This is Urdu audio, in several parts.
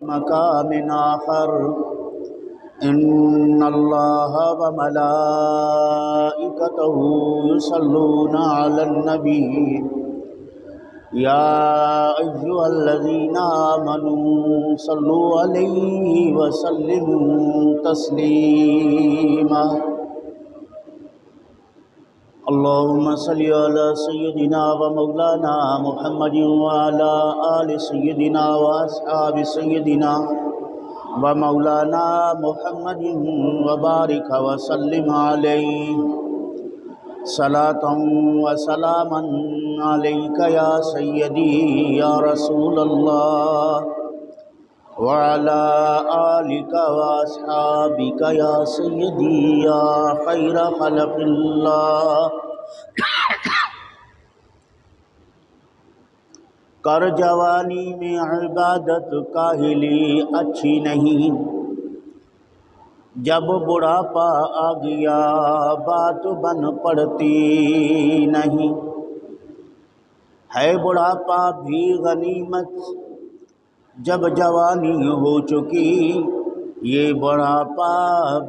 مقام آخر ان اللہ وملائکتہ یصلون علی النبی یا ایھا الذین آمنوا صلوا علیہ وسلموا تسلیما اللهم صل على سيدنا ومولانا محمد وعلى آل سيدنا وأصحاب سيدنا ومولانا محمد وبارك وسلم عليه صلاة وسلاما عليك يا سيدي يا رسول الله وعلى آلك وأصحابك يا سيدي يا خير خلق الله کر جوانی میں عبادت کاہلی اچھی نہیں، جب بڑھاپا آ گیا بات بن پڑتی نہیں، ہے بڑھاپا بھی غنیمت جب جوانی ہو چکی، یہ بڑھاپا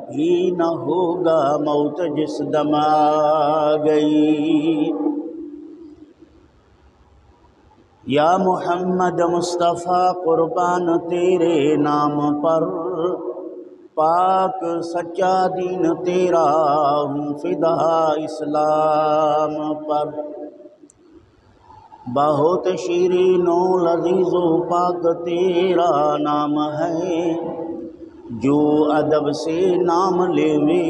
بھی نہ ہوگا موت جس دم آ گئی۔ یا محمد مصطفیٰ قربان تیرے نام پر، پاک سچا دین تیرا ہوں فدا اسلام پر، بہت شیرین و لذیذ و پاک تیرا نام ہے، جو ادب سے نام لیوے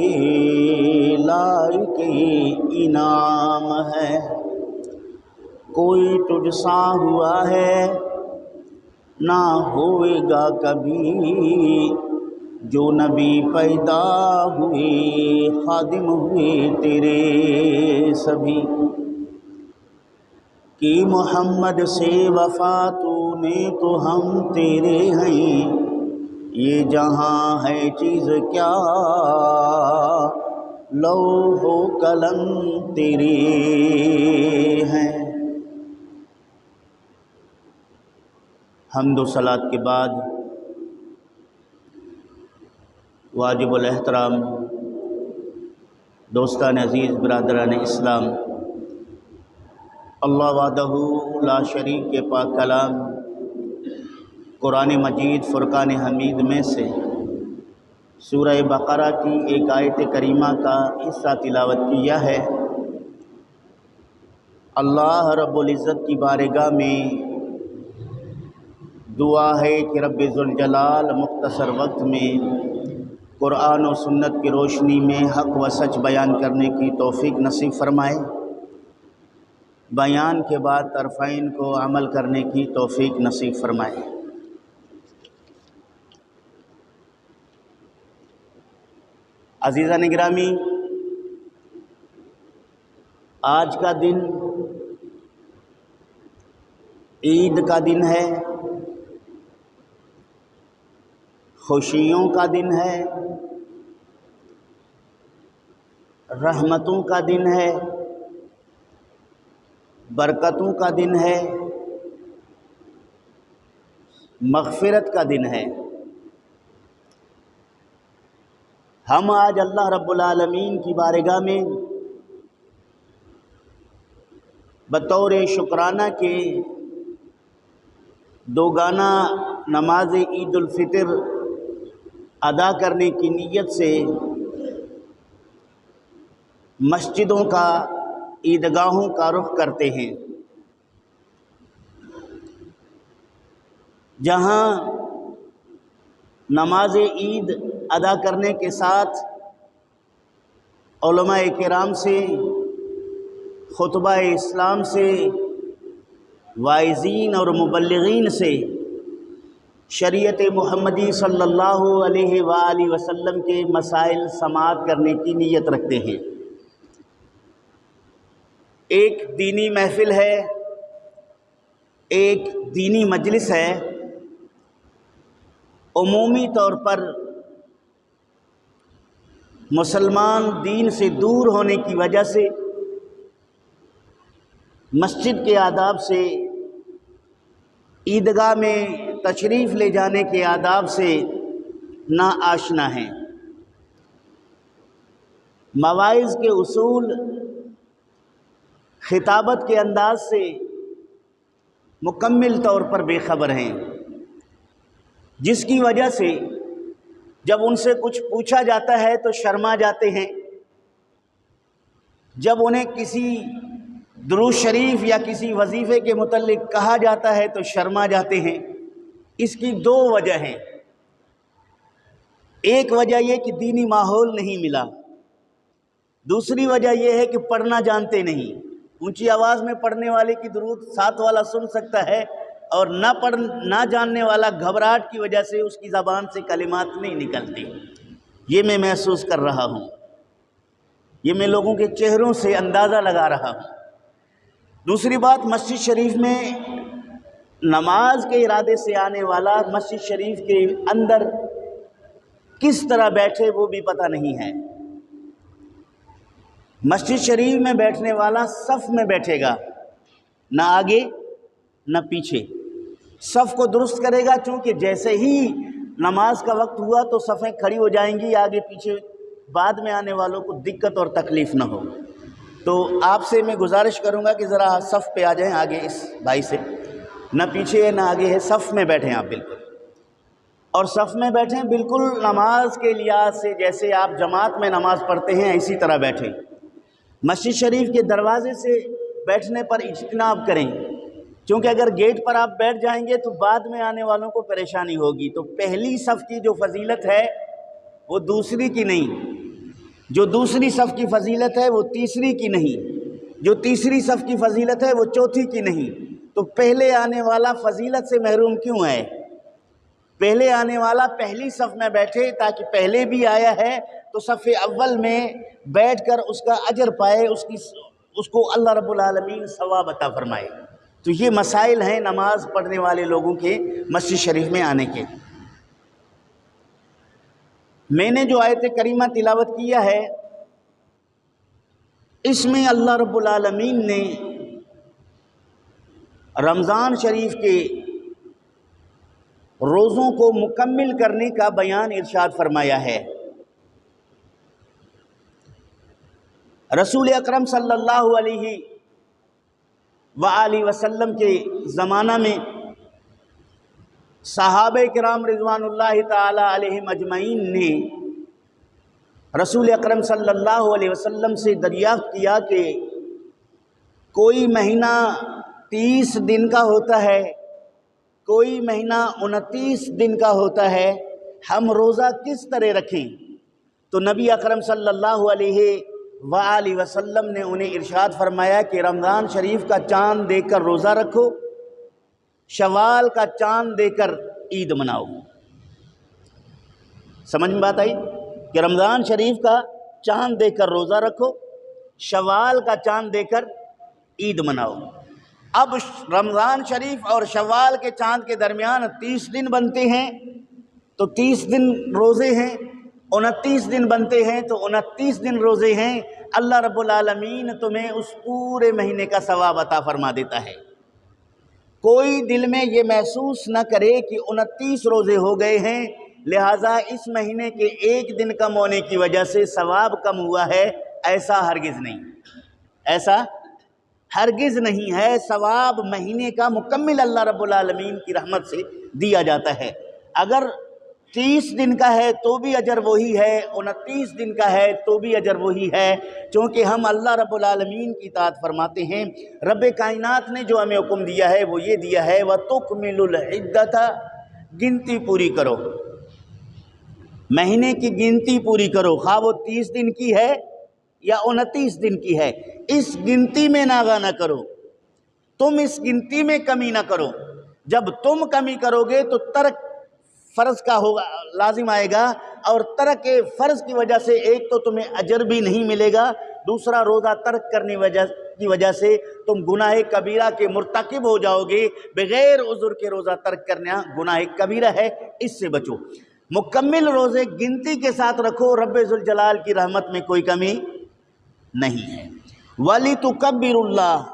لائق انعام ہے۔ کوئی تجھ سا ہوا ہے نہ ہوئے گا کبھی، جو نبی پیدا ہوئے خادم ہوئے تیرے سبھی، کہ محمد سے وفا تو نے تو ہم تیرے ہیں، یہ جہاں ہے چیز کیا لوح و قلم تیرے ہیں۔ حمد و صلات کے بعد واجب الاحترام دوستان عزیز، برادران اسلام، اللہ وحدہ لا شریک کے پاک کلام قرآن مجید فرقان حمید میں سے سورہ بقرہ کی ایک آیت کریمہ کا حصہ تلاوت کیا ہے۔ اللہ رب العزت کی بارگاہ میں دعا ہے کہ رب ذوالجلال مختصر وقت میں قرآن و سنت کی روشنی میں حق و سچ بیان کرنے کی توفیق نصیب فرمائے، بیان کے بعد طرفین کو عمل کرنے کی توفیق نصیب فرمائے۔ عزیزان گرامی، آج کا دن عید کا دن ہے، خوشیوں کا دن ہے، رحمتوں کا دن ہے، برکتوں کا دن ہے، مغفرت کا دن ہے۔ ہم آج اللہ رب العالمین کی بارگاہ میں بطور شکرانہ کے دوگانہ نماز عید الفطر ادا کرنے کی نیت سے مسجدوں کا، عیدگاہوں کا رخ کرتے ہیں، جہاں نماز عید ادا کرنے کے ساتھ علماء کرام سے، خطبہ اسلام سے، واعظین اور مبلغین سے شریعت محمدی صلی اللہ علیہ وآلہ وسلم کے مسائل سماعت کرنے کی نیت رکھتے ہیں۔ ایک دینی محفل ہے، ایک دینی مجلس ہے، عمومی طور پر مسلمان دین سے دور ہونے کی وجہ سے مسجد کے آداب سے عیدگاہ میں تشریف لے جانے کے آداب سے نا آشنا ہیں، مواعظ کے اصول، خطابت کے انداز سے مکمل طور پر بے خبر ہیں، جس کی وجہ سے جب ان سے کچھ پوچھا جاتا ہے تو شرما جاتے ہیں، جب انہیں کسی درود شریف یا کسی وظیفے کے متعلق کہا جاتا ہے تو شرما جاتے ہیں۔ اس کی دو وجہ ہیں، ایک وجہ یہ کہ دینی ماحول نہیں ملا، دوسری وجہ یہ ہے کہ پڑھنا جانتے نہیں۔ اونچی آواز میں پڑھنے والے کی درود ساتھ والا سن سکتا ہے، اور نہ جاننے والا گھبراہٹ کی وجہ سے اس کی زبان سے کلمات نہیں نکلتے۔ یہ میں محسوس کر رہا ہوں، یہ میں لوگوں کے چہروں سے اندازہ لگا رہا ہوں۔ دوسری بات، مسجد شریف میں نماز کے ارادے سے آنے والا مسجد شریف کے اندر کس طرح بیٹھے وہ بھی پتہ نہیں ہے۔ مسجد شریف میں بیٹھنے والا صف میں بیٹھے گا، نہ آگے نہ پیچھے، صف کو درست کرے گا، چونکہ جیسے ہی نماز کا وقت ہوا تو صفیں کھڑی ہو جائیں گی، آگے پیچھے بعد میں آنے والوں کو دقت اور تکلیف نہ ہو۔ تو آپ سے میں گزارش کروں گا کہ ذرا صف پہ آ جائیں، آگے اس بھائی سے، نہ پیچھے ہے نہ آگے ہے، صف میں بیٹھیں آپ بالکل، اور صف میں بیٹھیں بالکل نماز کے لحاظ سے جیسے آپ جماعت میں نماز پڑھتے ہیں اسی طرح بیٹھیں۔ مسجد شریف کے دروازے سے بیٹھنے پر اجتناب کریں، کیونکہ اگر گیٹ پر آپ بیٹھ جائیں گے تو بعد میں آنے والوں کو پریشانی ہوگی۔ تو پہلی صف کی جو فضیلت ہے وہ دوسری کی نہیں، جو دوسری صف کی فضیلت ہے وہ تیسری کی نہیں، جو تیسری صف کی فضیلت ہے وہ چوتھی کی نہیں۔ تو پہلے آنے والا فضیلت سے محروم کیوں ہے؟ پہلے آنے والا پہلی صف میں بیٹھے تاکہ پہلے بھی آیا ہے تو صف اول میں بیٹھ کر اس کا اجر پائے، اس کو اللہ رب العالمین ثواب عطا فرمائے۔ تو یہ مسائل ہیں نماز پڑھنے والے لوگوں کے مسجد شریف میں آنے کے۔ میں نے جو آیت کریمہ تلاوت کیا ہے اس میں اللہ رب العالمین نے رمضان شریف کے روزوں کو مکمل کرنے کا بیان ارشاد فرمایا ہے۔ رسول اکرم صلی اللہ علیہ وآلہ وسلم کے زمانہ میں صحابہ کرام رضوان اللہ تعالی علیہم اجمعین نے رسول اکرم صلی اللہ علیہ وسلم سے دریافت کیا کہ کوئی مہینہ 30 دن کا ہوتا ہے، کوئی مہینہ 29 دن کا ہوتا ہے، ہم روزہ کس طرح رکھیں؟ تو نبی اکرم صلی اللہ علیہ وآلہ وسلم نے انہیں ارشاد فرمایا کہ رمضان شریف کا چاند دیکھ کر روزہ رکھو، شوال کا چاند دے کر عید مناؤ۔ سمجھ میں بات آئی کہ رمضان شریف کا چاند دے کر روزہ رکھو، شوال کا چاند دے کر عید مناؤ۔ اب رمضان شریف اور شوال کے چاند کے درمیان 30 دن بنتے ہیں تو 30 دن روزے ہیں، 29 دن بنتے ہیں تو 29 دن روزے ہیں۔ اللہ رب العالمین تمہیں اس پورے مہینے کا ثواب عطا فرما دیتا ہے۔ کوئی دل میں یہ محسوس نہ کرے کہ 29 روزے ہو گئے ہیں لہٰذا اس مہینے کے ایک دن کم ہونے کی وجہ سے ثواب کم ہوا ہے، ایسا ہرگز نہیں، ایسا ہرگز نہیں ہے۔ ثواب مہینے کا مکمل اللہ رب العالمین کی رحمت سے دیا جاتا ہے۔ اگر 30 دن کا ہے تو بھی اجر وہی ہے، 29 دن کا ہے تو بھی اجر وہی ہے، چونکہ ہم اللہ رب العالمین کی اطاعت فرماتے ہیں۔ رب کائنات نے جو ہمیں حکم دیا ہے وہ یہ دیا ہے وَتُكْمِلُ الْعِدَّةَ، گنتی پوری کرو، مہینے کی گنتی پوری کرو، خواہ وہ 30 دن کی ہے یا 29 دن کی ہے، اس گنتی میں ناغہ نہ کرو، تم اس گنتی میں کمی نہ کرو۔ جب تم کمی کرو گے تو ترک فرض کا ہوگا، لازم آئے گا، اور ترک فرض کی وجہ سے ایک تو تمہیں اجر بھی نہیں ملے گا، دوسرا روزہ ترک کرنے کی وجہ سے تم گناہ کبیرہ کے مرتکب ہو جاؤ گے۔ بغیر عذر کے روزہ ترک کرنا گناہ کبیرہ ہے، اس سے بچو۔ مکمل روزے گنتی کے ساتھ رکھو، رب ذوالجلال کی رحمت میں کوئی کمی نہیں ہے۔ وَلِتُكَبِّرُوا اللَّهَ،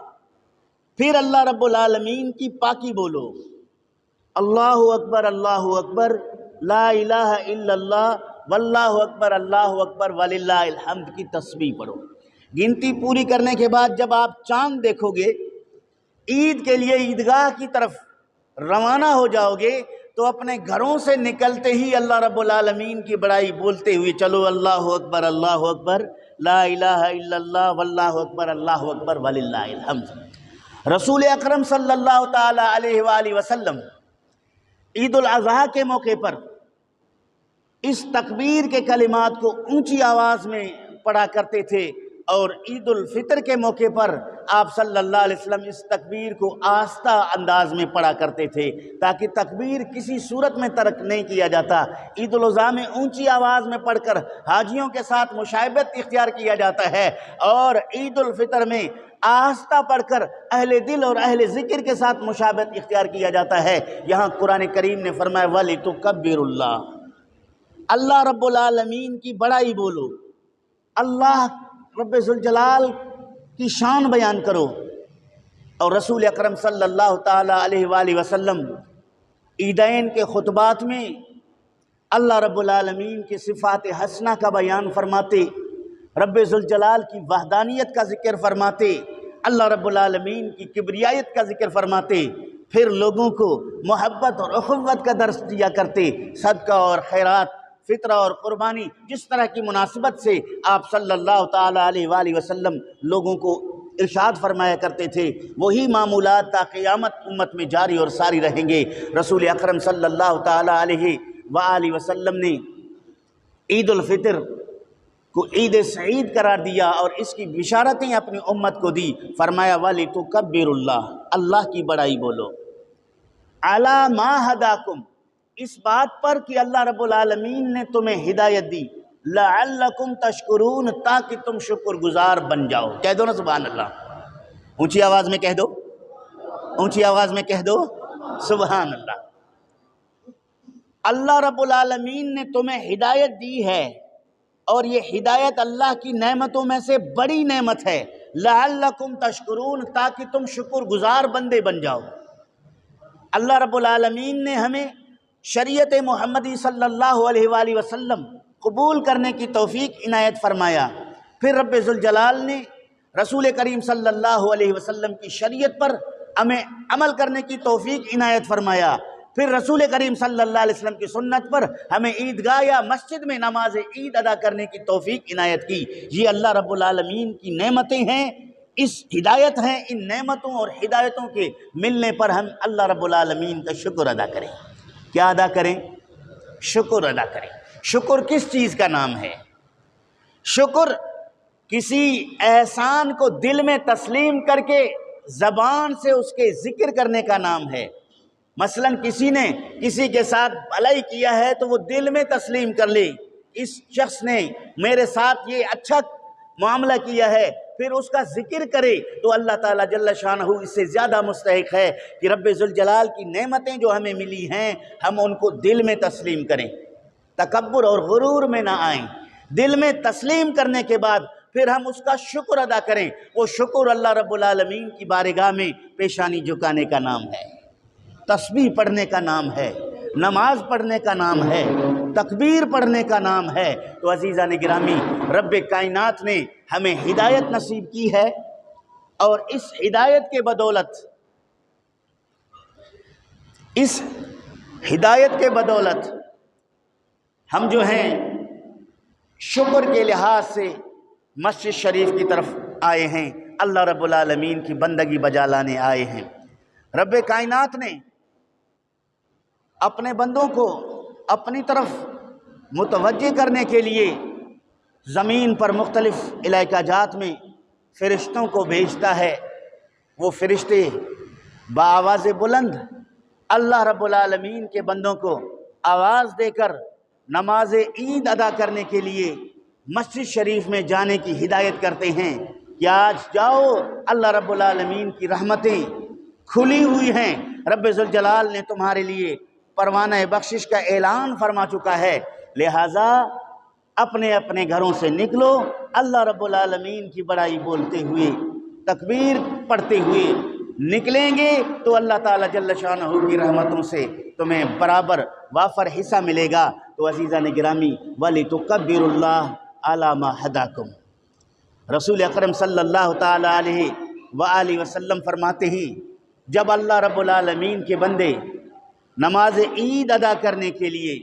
پھر اللہ رب العالمین کی پاکی بولو اللہ اکبر لا الہ الا اللہ واللہ اکبر وللہ الحمد کی تسبیح پڑھو۔ گنتی پوری کرنے کے بعد جب آپ چاند دیکھو گے، عید کے لیے عیدگاہ کی طرف روانہ ہو جاؤ گے، تو اپنے گھروں سے نکلتے ہی اللہ رب العالمین کی بڑائی بولتے ہوئے چلو، اللہ اکبر لا الہ الا اللہ واللہ اکبر وللہ الحمد۔ رسول اکرم صلی اللہ تعالی علیہ وآلہ وسلم عید الاضحیٰ کے موقع پر اس تکبیر کے کلمات کو اونچی آواز میں پڑھا کرتے تھے، اور عید الفطر کے موقع پر آپ صلی اللہ علیہ وسلم اس تکبیر کو آہستہ انداز میں پڑھا کرتے تھے، تاکہ تکبیر کسی صورت میں ترک نہیں کیا جاتا۔ عید الاضحیٰ میں اونچی آواز میں پڑھ کر حاجیوں کے ساتھ مشابہت اختیار کیا جاتا ہے، اور عید الفطر میں آہستہ پڑھ کر اہل دل اور اہل ذکر کے ساتھ مشابہت اختیار کیا جاتا ہے۔ یہاں قرآن کریم نے فرمایا وَلِتُكَبِّرُ اللَّهَ، اللہ رب العالمین کی بڑائی بولو، اللہ رب ذوالجلال کی شان بیان کرو۔ اور رسول اکرم صلی اللہ تعالی علیہ وآلہ وسلم عیدین کے خطبات میں اللہ رب العالمین کی صفات حسنہ کا بیان فرماتے، رب ذوالجلال کی وحدانیت کا ذکر فرماتے، اللہ رب العالمین کی کبریائیت کا ذکر فرماتے، پھر لوگوں کو محبت اور اخوت کا درس دیا کرتے، صدقہ اور خیرات، فطرہ اور قربانی، جس طرح کی مناسبت سے آپ صلی اللہ تعالی علیہ وآلہ وسلم لوگوں کو ارشاد فرمایا کرتے تھے، وہی معمولات تا قیامت امت میں جاری اور ساری رہیں گے۔ رسول اکرم صلی اللہ تعالی علیہ وآلہ وسلم نے عید الفطر کو عید سعید قرار دیا اور اس کی بشارتیں اپنی امت کو دی۔ فرمایا وَلِتُكَبِّرُ اللَّهَ، اللہ کی بڑائی بولو، عَلَى مَا هَدَاكُمْ، اس بات پر کہ اللہ رب العالمین نے تمہیں ہدایت دی، لَعَلَّكُمْ تَشْكُرُونَ، تاکہ تم شکر گزار بن جاؤ۔ کہہ دو نا سبحان اللہ، اونچی آواز میں کہہ دو، اونچی آواز میں کہہ دو سبحان اللہ۔ اللہ رب العالمین نے تمہیں ہدایت دی ہے، اور یہ ہدایت اللہ کی نعمتوں میں سے بڑی نعمت ہے، لَعَلَّكُمْ تَشْكُرُونَ، تاکہ تم شکر گزار بندے بن جاؤ۔ اللہ رب العالمین نے ہمیں شریعت محمدی صلی اللہ علیہ وآلہ وسلم قبول کرنے کی توفیق عنایت فرمایا، پھر رب ذوالجلال نے رسول کریم صلی اللہ علیہ وسلم کی شریعت پر ہمیں عمل کرنے کی توفیق عنایت فرمایا، پھر رسول کریم صلی اللہ علیہ وسلم کی سنت پر ہمیں عیدگاہ یا مسجد میں نماز عید ادا کرنے کی توفیق عنایت کی۔ یہ اللہ رب العالمین کی نعمتیں ہیں، اس ہدایت ہیں، ان نعمتوں اور ہدایتوں کے ملنے پر ہم اللہ رب العالمین کا شکر ادا کریں۔ کیا ادا کریں؟ شکر ادا کریں۔ شکر کس چیز کا نام ہے؟ شکر کسی احسان کو دل میں تسلیم کر کے زبان سے اس کے ذکر کرنے کا نام ہے۔ مثلا کسی نے کسی کے ساتھ بھلائی کیا ہے تو وہ دل میں تسلیم کر لے، اس شخص نے میرے ساتھ یہ اچھا معاملہ کیا ہے، پھر اس کا ذکر کرے، تو اللہ تعالیٰ جل شانہ اس سے زیادہ مستحق ہے کہ رب ذوالجلال کی نعمتیں جو ہمیں ملی ہیں ہم ان کو دل میں تسلیم کریں، تکبر اور غرور میں نہ آئیں۔ دل میں تسلیم کرنے کے بعد پھر ہم اس کا شکر ادا کریں۔ وہ شکر اللہ رب العالمین کی بارگاہ میں پیشانی جھکانے کا نام ہے، تسبیح پڑھنے کا نام ہے، نماز پڑھنے کا نام ہے، تکبیر پڑھنے کا نام ہے۔ تو عزیزان گرامی، رب کائنات نے ہمیں ہدایت نصیب کی ہے، اور اس ہدایت کے بدولت ہم جو ہیں شکر کے لحاظ سے مسجد شریف کی طرف آئے ہیں، اللہ رب العالمین کی بندگی بجا لانے آئے ہیں۔ رب کائنات نے اپنے بندوں کو اپنی طرف متوجہ کرنے کے لیے زمین پر مختلف علاقہ جات میں فرشتوں کو بھیجتا ہے۔ وہ فرشتے بآواز بلند اللہ رب العالمین کے بندوں کو آواز دے کر نماز عید ادا کرنے کے لیے مسجد شریف میں جانے کی ہدایت کرتے ہیں کہ آج جاؤ، اللہ رب العالمین کی رحمتیں کھلی ہوئی ہیں، رب ذوالجلال نے تمہارے لیے پروانہ بخشش کا اعلان فرما چکا ہے، لہٰذا اپنے اپنے گھروں سے نکلو، اللہ رب العالمین کی بڑائی بولتے ہوئے، تکبیر پڑھتے ہوئے، نکلیں گے تو اللہ تعالیٰ جل شانہ کی رحمتوں سے تمہیں برابر وافر حصہ ملے گا۔ تو عزیزان گرامی وَلِتُكَبِّرُوا اللَّهَ عَلَى مَا هَدَاكُمْ، رسول اکرم صلی اللہ تعالیٰ علیہ وآلہ وسلم فرماتے ہیں جب اللہ رب العالمین کے بندے نماز عید ادا کرنے کے لیے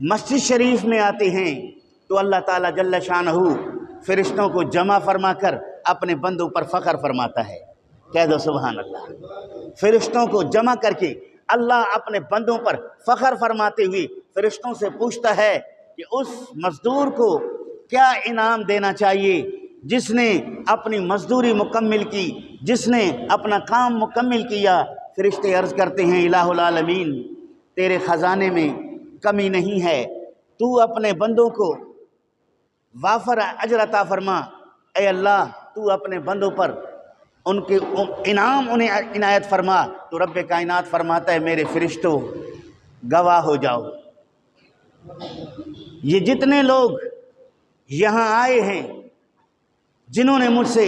مسجد شریف میں آتے ہیں تو اللہ تعالیٰ جل شانہ فرشتوں کو جمع فرما کر اپنے بندوں پر فخر فرماتا ہے۔ کہہ دو سبحان اللہ۔ فرشتوں کو جمع کر کے اللہ اپنے بندوں پر فخر فرماتے ہوئے فرشتوں سے پوچھتا ہے کہ اس مزدور کو کیا انعام دینا چاہیے جس نے اپنی مزدوری مکمل کی، جس نے اپنا کام مکمل کیا۔ فرشتے عرض کرتے ہیں الہ العالمین تیرے خزانے میں کمی نہیں ہے، تو اپنے بندوں کو وافر اجر عطا فرما۔ اے اللہ تو اپنے بندوں پر ان کے انعام انہیں عنایت فرما۔ تو رب کائنات فرماتا ہے میرے فرشتوں گواہ ہو جاؤ، یہ جتنے لوگ یہاں آئے ہیں جنہوں نے مجھ سے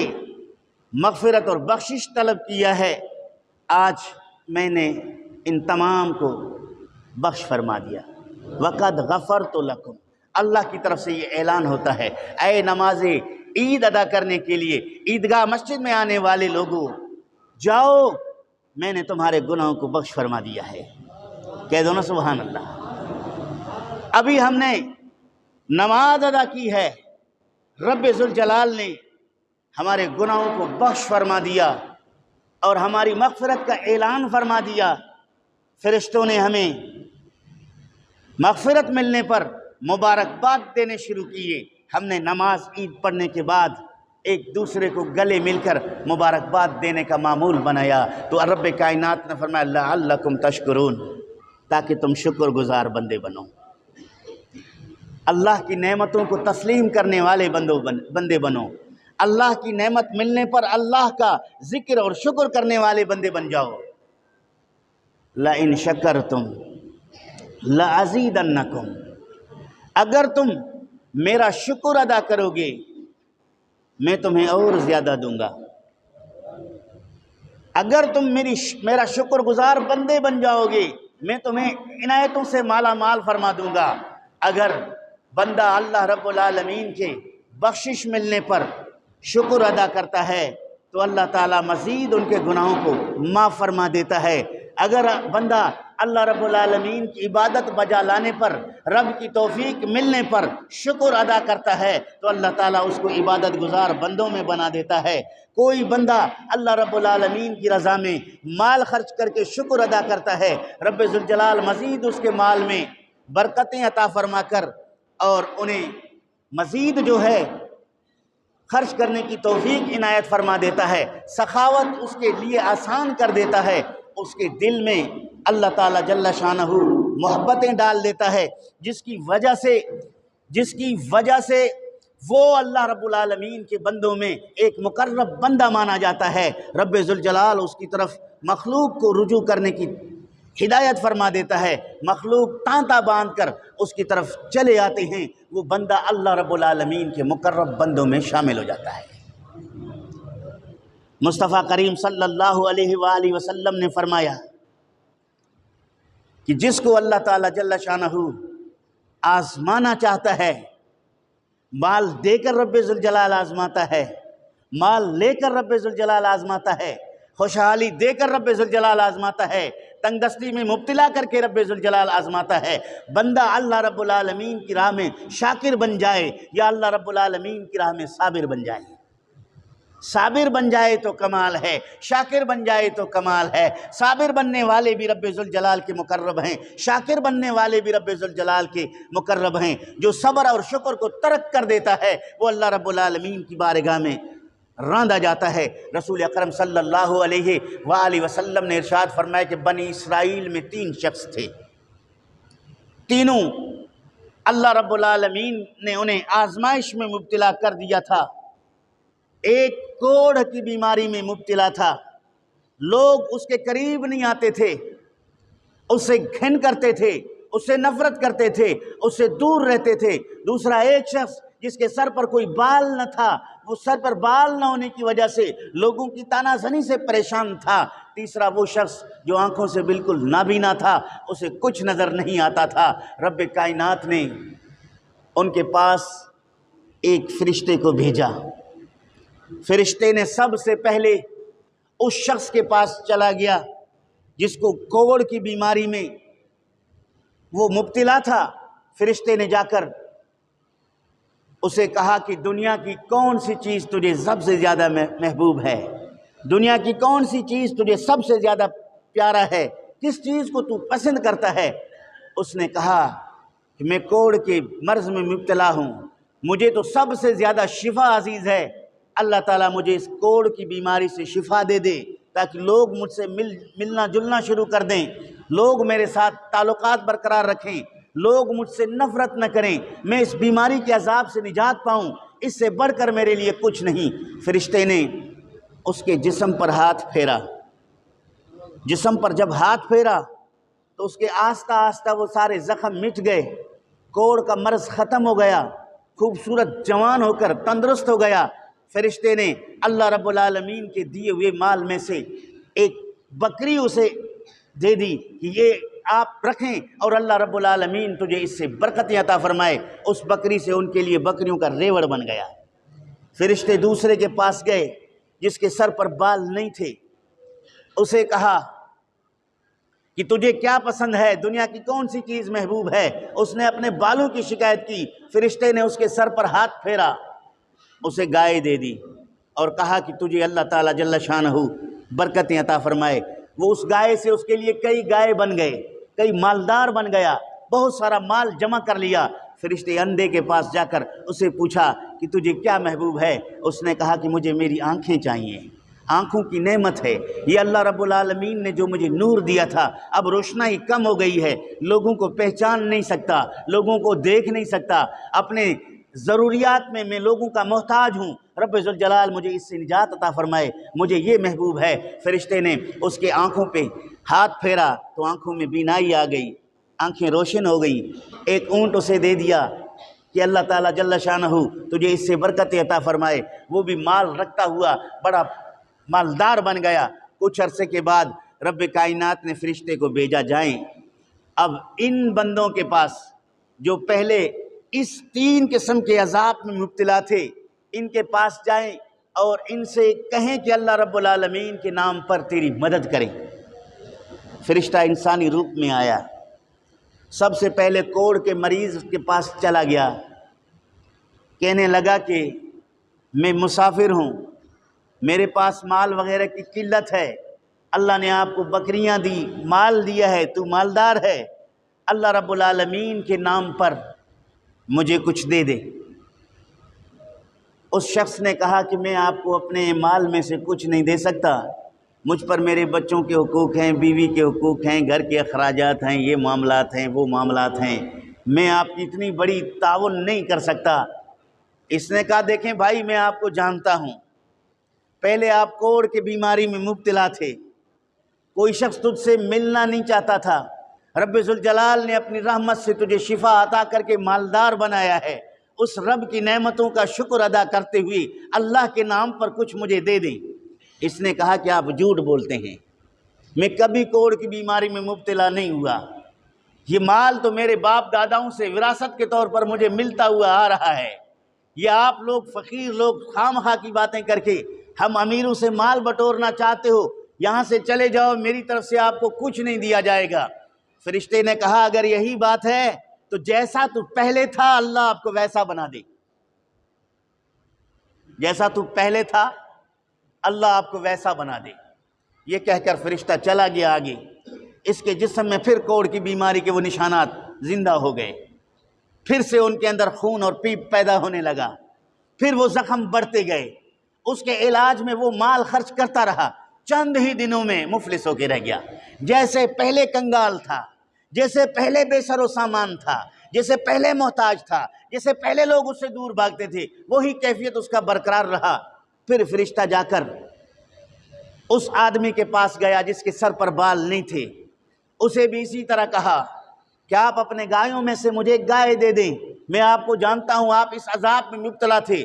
مغفرت اور بخشش طلب کیا ہے، آج میں نے ان تمام کو بخش فرما دیا۔ وَقَدْ غَفَرْتُ لَكُمْ، اللہ کی طرف سے یہ اعلان ہوتا ہے اے نماز عید ادا کرنے کے لیے عیدگاہ مسجد میں آنے والے لوگوں، جاؤ میں نے تمہارے گناہوں کو بخش فرما دیا ہے۔ کہہ دو نا سبحان اللہ۔ ابھی ہم نے نماز ادا کی ہے، رب ذوالجلال نے ہمارے گناہوں کو بخش فرما دیا اور ہماری مغفرت کا اعلان فرما دیا۔ فرشتوں نے ہمیں مغفرت ملنے پر مبارکباد دینے شروع کیے۔ ہم نے نماز عید پڑھنے کے بعد ایک دوسرے کو گلے مل کر مبارکباد دینے کا معمول بنایا۔ تو رب کائنات نے فرمایا لعلکم تشکرون، تاکہ تم شکر گزار بندے بنو، اللہ کی نعمتوں کو تسلیم کرنے والے بندے بنو، اللہ کی نعمت ملنے پر اللہ کا ذکر اور شکر کرنے والے بندے بن جاؤ۔ لَإِن شَكَرْتُمْ لَأَزِيدَنَّكُمْ، اگر تم میرا شکر ادا کرو گے میں تمہیں اور زیادہ دوں گا۔ اگر تم میرا شکر گزار بندے بن جاؤ گے میں تمہیں عنایتوں سے مالا مال فرما دوں گا۔ اگر بندہ اللہ رب العالمین کے بخشش ملنے پر شکر ادا کرتا ہے تو اللہ تعالیٰ مزید ان کے گناہوں کو معاف فرما دیتا ہے۔ اگر بندہ اللہ رب العالمین کی عبادت بجا لانے پر، رب کی توفیق ملنے پر شکر ادا کرتا ہے تو اللہ تعالیٰ اس کو عبادت گزار بندوں میں بنا دیتا ہے۔ کوئی بندہ اللہ رب العالمین کی رضا میں مال خرچ کر کے شکر ادا کرتا ہے، رب ذوالجلال مزید اس کے مال میں برکتیں عطا فرما کر اور انہیں مزید جو ہے خرچ کرنے کی توفیق عنایت فرما دیتا ہے، سخاوت اس کے لیے آسان کر دیتا ہے، اس کے دل میں اللہ تعالیٰ جل شانہ محبتیں ڈال دیتا ہے، جس کی وجہ سے وہ اللہ رب العالمین کے بندوں میں ایک مقرب بندہ مانا جاتا ہے۔ رب ذوالجلال اس کی طرف مخلوق کو رجوع کرنے کی ہدایت فرما دیتا ہے، مخلوق تانتا باندھ کر اس کی طرف چلے آتے ہیں، وہ بندہ اللہ رب العالمین کے مقرب بندوں میں شامل ہو جاتا ہے۔ مصطفیٰ کریم صلی اللہ علیہ وآلہ وسلم نے فرمایا کہ جس کو اللہ تعالیٰ جل شانہ آزمانا چاہتا ہے مال دے کر رب ذوالجلال آزماتا ہے، مال لے کر رب ذوالجلال آزماتا ہے، خوشحالی دے کر رب ذوالجلال آزماتا ہے، تنگ دستی میں مبتلا کر کے رب ذوالجلال آزماتا ہے۔ بندہ اللہ رب العالمین کی راہ میں شاکر بن جائے یا اللہ رب العالمین کی راہ میں صابر بن جائے، صابر بن جائے تو کمال ہے، شاکر بن جائے تو کمال ہے۔ صابر بننے والے بھی رب ذوالجلال کے مقرب ہیں، شاکر بننے والے بھی رب ذوالجلال کے مقرب ہیں۔ جو صبر اور شکر کو ترک کر دیتا ہے وہ اللہ رب العالمین کی بارگاہ میں راندا جاتا ہے۔ رسول اکرم صلی اللہ علیہ وآلہ وسلم نے ارشاد فرمایا کہ بنی اسرائیل میں 3 شخص تھے، تینوں اللہ رب العالمین نے انہیں آزمائش میں مبتلا کر دیا تھا۔ ایک کوڑھ کی بیماری میں مبتلا تھا، لوگ اس کے قریب نہیں آتے تھے، اس سے گھن کرتے تھے، اس سے نفرت کرتے تھے، اس سے دور رہتے تھے۔ دوسرا ایک شخص جس کے سر پر کوئی بال نہ تھا، وہ سر پر بال نہ ہونے کی وجہ سے لوگوں کی تانا زنی سے پریشان تھا۔ تیسرا وہ شخص جو آنکھوں سے بالکل نابینا تھا، اسے کچھ نظر نہیں آتا تھا۔ رب کائنات نے ان کے پاس ایک فرشتے کو بھیجا۔ فرشتے نے سب سے پہلے اس شخص کے پاس چلا گیا جس کو کوڑ کی بیماری میں وہ مبتلا تھا۔ فرشتے نے جا کر اسے کہا کہ دنیا کی کون سی چیز تجھے سب سے زیادہ محبوب ہے، دنیا کی کون سی چیز تجھے سب سے زیادہ پیارا ہے، کس چیز کو تو پسند کرتا ہے؟ اس نے کہا کہ میں کوڑ کے مرض میں مبتلا ہوں، مجھے تو سب سے زیادہ شفا عزیز ہے۔ اللہ تعالیٰ مجھے اس کوڑ کی بیماری سے شفا دے دے تاکہ لوگ مجھ سے ملنا جلنا شروع کر دیں، لوگ میرے ساتھ تعلقات برقرار رکھیں، لوگ مجھ سے نفرت نہ کریں، میں اس بیماری کے عذاب سے نجات پاؤں، اس سے بڑھ کر میرے لیے کچھ نہیں۔ فرشتے نے اس کے جسم پر ہاتھ پھیرا۔ جسم پر جب ہاتھ پھیرا تو اس کے آہستہ آہستہ وہ سارے زخم مٹ گئے، کوڑ کا مرض ختم ہو گیا، خوبصورت جوان ہو کر تندرست ہو گیا۔ فرشتے نے اللہ رب العالمین کے دیے ہوئے مال میں سے ایک بکری اسے دے دی کہ یہ آپ رکھیں اور اللہ رب العالمین تجھے اس سے برکتیں عطا فرمائے۔ اس بکری سے ان کے لیے بکریوں کا ریوڑ بن گیا۔ فرشتے دوسرے کے پاس گئے جس کے سر پر بال نہیں تھے، اسے کہا کہ تجھے کیا پسند ہے، دنیا کی کون سی چیز محبوب ہے؟ اس نے اپنے بالوں کی شکایت کی۔ فرشتے نے اس کے سر پر ہاتھ پھیرا، اسے گائے دے دی اور کہا کہ تجھے اللہ تعالیٰ جل شانہ برکتیں عطا فرمائے۔ وہ اس گائے سے اس کے لیے کئی گائے بن گئے، کئی مالدار بن گیا، بہت سارا مال جمع کر لیا۔ فرشتے اندھے کے پاس جا کر اسے پوچھا کہ تجھے کیا محبوب ہے؟ اس نے کہا کہ مجھے میری آنکھیں چاہیے، آنکھوں کی نعمت ہے یہ اللہ رب العالمین نے جو مجھے نور دیا تھا، اب روشنائی کم ہو گئی ہے، لوگوں کو پہچان نہیں سکتا، لوگوں کو دیکھ نہیں سکتا، اپنے ضروریات میں لوگوں کا محتاج ہوں، رب ذوالجلال مجھے اس سے نجات عطا فرمائے، مجھے یہ محبوب ہے۔ فرشتے نے اس کے آنکھوں پہ ہاتھ پھیرا تو آنکھوں میں بینائی آ گئی، آنکھیں روشن ہو گئی۔ ایک اونٹ اسے دے دیا کہ اللہ تعالیٰ جل شانہ تجھے اس سے برکت عطا فرمائے۔ وہ بھی مال رکھتا ہوا بڑا مالدار بن گیا۔ کچھ عرصے کے بعد رب کائنات نے فرشتے کو بھیجا، جائیں اب ان بندوں کے پاس جو پہلے اس 3 قسم کے عذاب میں مبتلا تھے، ان کے پاس جائیں اور ان سے کہیں کہ اللہ رب العالمین کے نام پر تیری مدد کریں۔ فرشتہ انسانی روپ میں آیا، سب سے پہلے کوڑ کے مریض کے پاس چلا گیا، کہنے لگا کہ میں مسافر ہوں، میرے پاس مال وغیرہ کی قلت ہے، اللہ نے آپ کو بکریاں دی، مال دیا ہے، تو مالدار ہے، اللہ رب العالمین کے نام پر مجھے کچھ دے دے۔ اس شخص نے کہا کہ میں آپ کو اپنے مال میں سے کچھ نہیں دے سکتا، مجھ پر میرے بچوں کے حقوق ہیں، بیوی کے حقوق ہیں، گھر کے اخراجات ہیں، یہ معاملات ہیں، وہ معاملات ہیں، میں آپ کی اتنی بڑی تعاون نہیں کر سکتا۔ اس نے کہا دیکھیں بھائی، میں آپ کو جانتا ہوں، پہلے آپ کوڑ کی بیماری میں مبتلا تھے، کوئی شخص تجھ سے ملنا نہیں چاہتا تھا، رب ذوالجلال نے اپنی رحمت سے تجھے شفا عطا کر کے مالدار بنایا ہے، اس رب کی نعمتوں کا شکر ادا کرتے ہوئے اللہ کے نام پر کچھ مجھے دے دیں۔ اس نے کہا کہ آپ جھوٹ بولتے ہیں، میں کبھی کوڑ کی بیماری میں مبتلا نہیں ہوا، یہ مال تو میرے باپ داداؤں سے وراثت کے طور پر مجھے ملتا ہوا آ رہا ہے، یہ آپ لوگ فقیر لوگ خام خواہ کی باتیں کر کے ہم امیروں سے مال بٹورنا چاہتے ہو، یہاں سے چلے جاؤ، میری طرف سے آپ کو کچھ نہیں دیا جائے گا۔ فرشتے نے کہا اگر یہی بات ہے تو جیسا تو پہلے تھا اللہ آپ کو ویسا بنا دے، جیسا تو پہلے تھا اللہ آپ کو ویسا بنا دے۔ یہ کہہ کر فرشتہ چلا گیا آگے، اس کے جسم میں پھر کوڑ کی بیماری کے وہ نشانات زندہ ہو گئے، پھر سے ان کے اندر خون اور پیپ پیدا ہونے لگا، پھر وہ زخم بڑھتے گئے، اس کے علاج میں وہ مال خرچ کرتا رہا، چند ہی دنوں میں مفلس ہو کے رہ گیا، جیسے پہلے کنگال تھا، جیسے پہلے بے سر و سامان تھا، جیسے پہلے محتاج تھا، جیسے پہلے لوگ اس سے دور بھاگتے تھے، وہی کیفیت اس کا برقرار رہا۔ پھر فرشتہ جا کر اس آدمی کے پاس گیا جس کے سر پر بال نہیں تھے، اسے بھی اسی طرح کہا کہ آپ اپنے گایوں میں سے مجھے ایک گائے دے دیں، میں آپ کو جانتا ہوں آپ اس عذاب میں مبتلا تھے،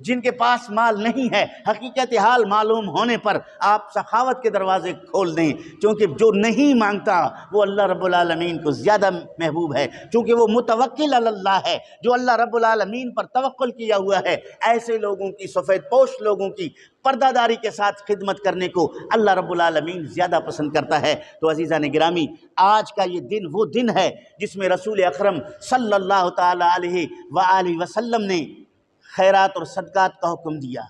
جن کے پاس مال نہیں ہے، حقیقت حال معلوم ہونے پر آپ سخاوت کے دروازے کھول دیں، چونکہ جو نہیں مانگتا وہ اللہ رب العالمین کو زیادہ محبوب ہے، چونکہ وہ متوکل علی اللہ ہے، جو اللہ رب العالمین پر توکل کیا ہوا ہے۔ ایسے لوگوں کی، سفید پوش لوگوں کی پردہ داری کے ساتھ خدمت کرنے کو اللہ رب العالمین زیادہ پسند کرتا ہے۔ تو عزیزان گرامی، آج کا یہ دن وہ دن ہے جس میں رسول اکرم صلی اللہ تعالی علیہ وآلہ وسلم نے خیرات اور صدقات کا حکم دیا۔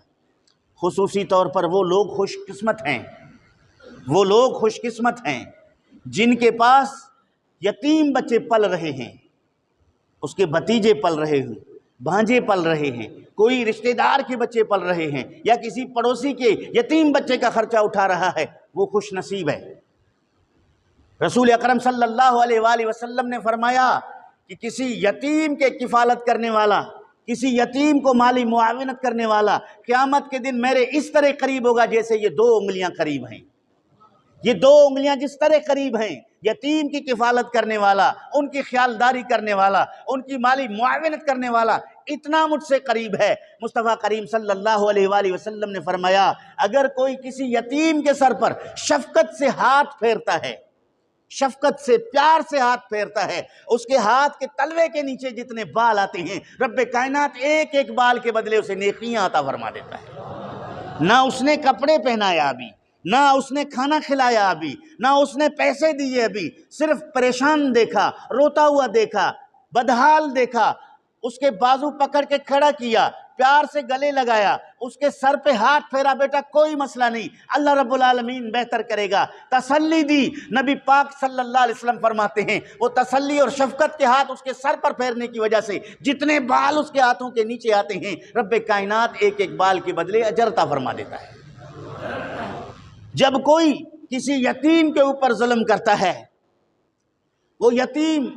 خصوصی طور پر وہ لوگ خوش قسمت ہیں، وہ لوگ خوش قسمت ہیں جن کے پاس یتیم بچے پل رہے ہیں، اس کے بھتیجے پل رہے ہیں، بھانجے پل رہے ہیں، کوئی رشتہ دار کے بچے پل رہے ہیں، یا کسی پڑوسی کے یتیم بچے کا خرچہ اٹھا رہا ہے، وہ خوش نصیب ہے۔ رسول اکرم صلی اللہ علیہ وآلہ وسلم نے فرمایا کہ کسی یتیم کے کفالت کرنے والا، کسی یتیم کو مالی معاونت کرنے والا قیامت کے دن میرے اس طرح قریب ہوگا جیسے یہ 2 انگلیاں قریب ہیں۔ یہ 2 انگلیاں جس طرح قریب ہیں، یتیم کی کفالت کرنے والا، ان کی خیالداری کرنے والا، ان کی مالی معاونت کرنے والا اتنا مجھ سے قریب ہے۔ مصطفیٰ کریم صلی اللہ علیہ وآلہ وسلم نے فرمایا اگر کوئی کسی یتیم کے سر پر شفقت سے ہاتھ پھیرتا ہے، شفقت سے، پیار سے ہاتھ پھیرتا ہے، اس کے ہاتھ کے تلوے کے نیچے جتنے بال آتے ہیں رب کائنات ایک ایک بال کے بدلے اسے نیکیاں عطا فرما دیتا ہے۔ نہ اس نے کپڑے پہنایا ابھی، نہ اس نے کھانا کھلایا ابھی، نہ اس نے پیسے دیے ابھی، صرف پریشان دیکھا، روتا ہوا دیکھا، بدحال دیکھا، اس کے بازو پکڑ کے کھڑا کیا، پیار سے گلے لگایا، اس کے سر پہ ہاتھ پھیرا، بیٹا کوئی مسئلہ نہیں، اللہ رب العالمین بہتر کرے گا، تسلی دی۔ نبی پاک صلی اللہ علیہ وسلم فرماتے ہیں وہ تسلی اور شفقت کے ہاتھ اس کے سر پر پھیرنے کی وجہ سے جتنے بال اس کے ہاتھوں کے نیچے آتے ہیں رب کائنات ایک ایک بال کے بدلے اجر عطا فرما دیتا ہے۔ جب کوئی کسی یتیم کے اوپر ظلم کرتا ہے، وہ یتیم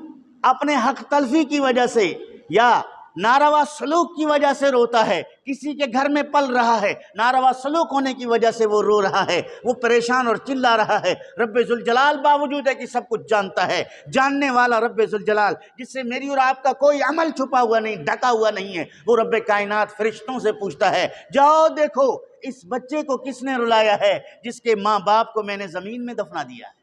اپنے حق تلفی کی وجہ سے یا ناروا سلوک کی وجہ سے روتا ہے، کسی کے گھر میں پل رہا ہے، ناروا سلوک ہونے کی وجہ سے وہ رو رہا ہے، وہ پریشان اور چلا رہا ہے، رب ذوالجلال باوجود ہے کہ سب کچھ جانتا ہے، جاننے والا رب ذوالجلال جس سے میری اور آپ کا کوئی عمل چھپا ہوا نہیں، ڈھکا ہوا نہیں ہے، وہ رب کائنات فرشتوں سے پوچھتا ہے جاؤ دیکھو اس بچے کو کس نے رلایا ہے جس کے ماں باپ کو میں نے زمین میں دفنا دیا ہے،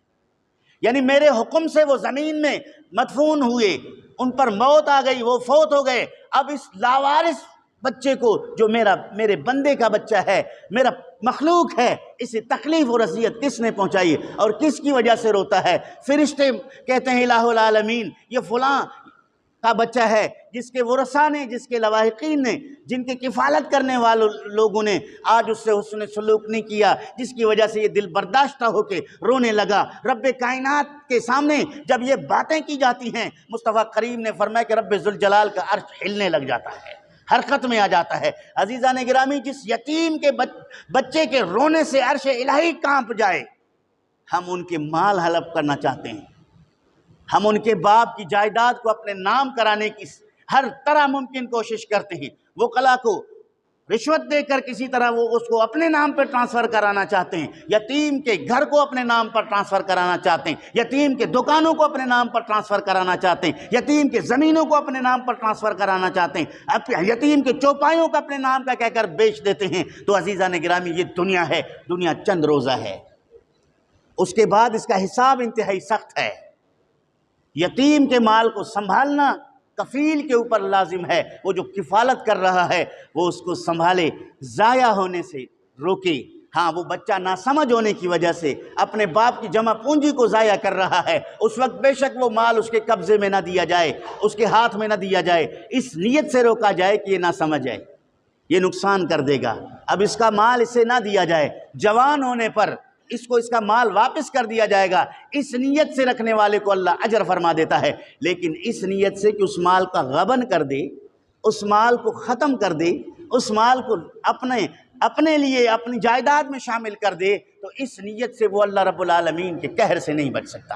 یعنی میرے حکم سے وہ زمین میں مدفون ہوئے، ان پر موت آ گئی، وہ فوت ہو گئے، اب اس لاوارث بچے کو جو میرے بندے کا بچہ ہے، میرا مخلوق ہے، اسے تکلیف اور اذیت کس نے پہنچائی اور کس کی وجہ سے روتا ہے؟ فرشتے کہتے ہیں الہ العالمین یہ فلاں کا بچہ ہے جس کے ورثاء نے، جس کے لواحقین نے، جن کے کفالت کرنے والوں لوگوں نے آج اس سے حسن سلوک نہیں کیا، جس کی وجہ سے یہ دل برداشتہ ہو کے رونے لگا۔ رب کائنات کے سامنے جب یہ باتیں کی جاتی ہیں مصطفیٰ کریم نے فرمایا کہ رب ذوالجلال کا عرش ہلنے لگ جاتا ہے، حرکت میں آ جاتا ہے۔ عزیزان گرامی، جس یتیم کے بچے کے رونے سے عرش الہی کانپ جائے، ہم ان کے مال ہڑپ کرنا چاہتے ہیں، ہم ان کے باپ کی جائیداد کو اپنے نام کرانے کی ہر طرح ممکن کوشش کرتے ہیں، وکلا کو رشوت دے کر کسی طرح وہ اس کو اپنے نام پر ٹرانسفر کرانا چاہتے ہیں، یتیم کے گھر کو اپنے نام پر ٹرانسفر کرانا چاہتے ہیں، یتیم کے دکانوں کو اپنے نام پر ٹرانسفر کرانا چاہتے ہیں، یتیم کے زمینوں کو اپنے نام پر ٹرانسفر کرانا چاہتے ہیں، یتیم کے چوپایوں کو اپنے نام کا کہہ کر بیچ دیتے ہیں۔ تو عزیزان گرامی، یہ دنیا ہے، دنیا چند روزہ ہے، اس کے بعد اس کا حساب انتہائی سخت ہے۔ یتیم کے مال کو سنبھالنا کفیل کے اوپر لازم ہے، وہ جو کفالت کر رہا ہے وہ اس کو سنبھالے، ضائع ہونے سے روکے۔ ہاں، وہ بچہ ناسمجھ ہونے کی وجہ سے اپنے باپ کی جمع پونجی کو ضائع کر رہا ہے، اس وقت بے شک وہ مال اس کے قبضے میں نہ دیا جائے، اس کے ہاتھ میں نہ دیا جائے، اس نیت سے روکا جائے کہ یہ نہ سمجھ جائے، یہ نقصان کر دے گا، اب اس کا مال اسے نہ دیا جائے، جوان ہونے پر اس کو اس کا مال واپس کر دیا جائے گا، اس نیت سے رکھنے والے کو اللہ اجر فرما دیتا ہے۔ لیکن اس نیت سے کہ اس مال کا غبن کر دے، اس مال کو ختم کر دے، اس مال کو اپنے لیے اپنی جائیداد میں شامل کر دے، تو اس نیت سے وہ اللہ رب العالمین کے قہر سے نہیں بچ سکتا۔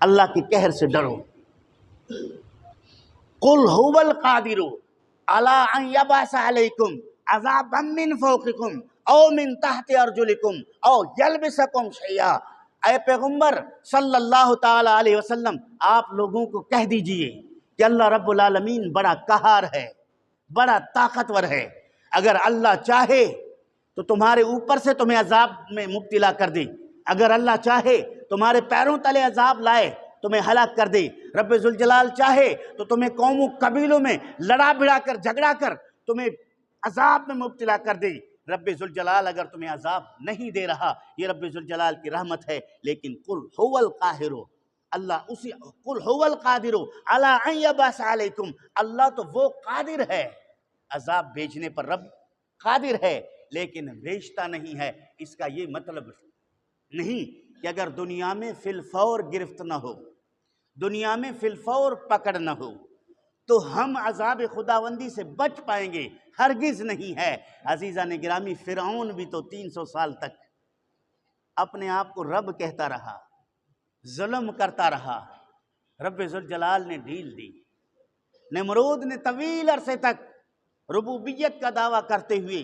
اللہ کے قہر سے ڈرو۔ قل هو القادر علی ان یبعث علیکم عذابا من فوقکم او من تحت ارجلکم او یلبسکم شیئا۔ اے پیغمبر صلی اللہ تعالی علیہ وسلم، آپ لوگوں کو کہہ دیجئے کہ اللہ رب العالمین بڑا قہار ہے، بڑا طاقتور ہے۔ اگر اللہ چاہے تو تمہارے اوپر سے تمہیں عذاب میں مبتلا کر دے، اگر اللہ چاہے تمہارے پیروں تلے عذاب لائے تمہیں ہلاک کر دے، رب ذوالجلال چاہے تو تمہیں قوموں قبیلوں میں لڑا بھڑا کر جھگڑا کر تمہیں عذاب میں مبتلا کر دے۔ رب ذوالجلال اگر تمہیں عذاب نہیں دے رہا، یہ رب ذوالجلال کی رحمت ہے۔ لیکن قل هو القاہر، اللہ اسی قل هو القادر علی ان یبعث علیکم، اللہ تو وہ قادر ہے، عذاب بھیجنے پر رب قادر ہے لیکن بھیجتا نہیں ہے۔ اس کا یہ مطلب نہیں کہ اگر دنیا میں فی الفور گرفت نہ ہو، دنیا میں فی الفور پکڑ نہ ہو تو ہم عذاب خداوندی سے بچ پائیں گے، ہرگز نہیں ہے۔ عزیزان گرامی، فرعون بھی تو 300 سال تک اپنے آپ کو رب کہتا رہا، ظلم کرتا رہا، رب ذوالجلال نے ڈھیل دی۔ نمرود نے طویل عرصے تک ربوبیت کا دعویٰ کرتے ہوئے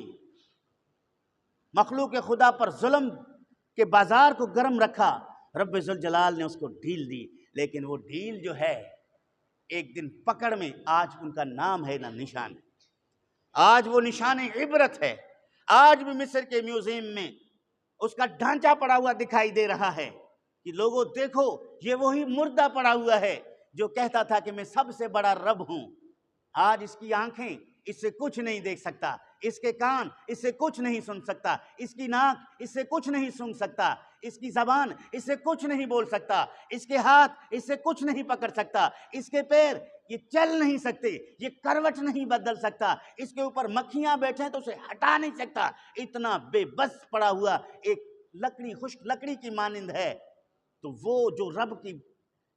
مخلوق خدا پر ظلم کے بازار کو گرم رکھا، رب ذوالجلال نے اس کو ڈھیل دی، لیکن وہ ڈھیل جو ہے ایک دن پکڑ میں آج ان کا نام ہے نہ نشان ہے۔ آج وہ نشان عبرت ہے، آج بھی مصر کے میوزیم میں اس کا ڈھانچہ پڑا ہوا دکھائی دے رہا ہے کہ لوگوں دیکھو یہ وہی مردہ پڑا ہوا ہے جو کہتا تھا کہ میں سب سے بڑا رب ہوں۔ آج اس کی آنکھیں اس سے کچھ نہیں دیکھ سکتا، اس کے کان اس سے کچھ نہیں سن سکتا، اس کی ناک اس سے کچھ نہیں سن سکتا، اس کی زبان اس سے کچھ نہیں بول سکتا، اس کے ہاتھ اس سے کچھ نہیں پکڑ سکتا، اس کے پیر یہ چل نہیں سکتے، یہ کروٹ نہیں بدل سکتا، اس کے اوپر مکھیاں بیٹھیں تو اسے ہٹا نہیں سکتا، اتنا بے بس پڑا ہوا ایک لکڑی، خشک لکڑی کی مانند ہے۔ تو وہ جو رب کی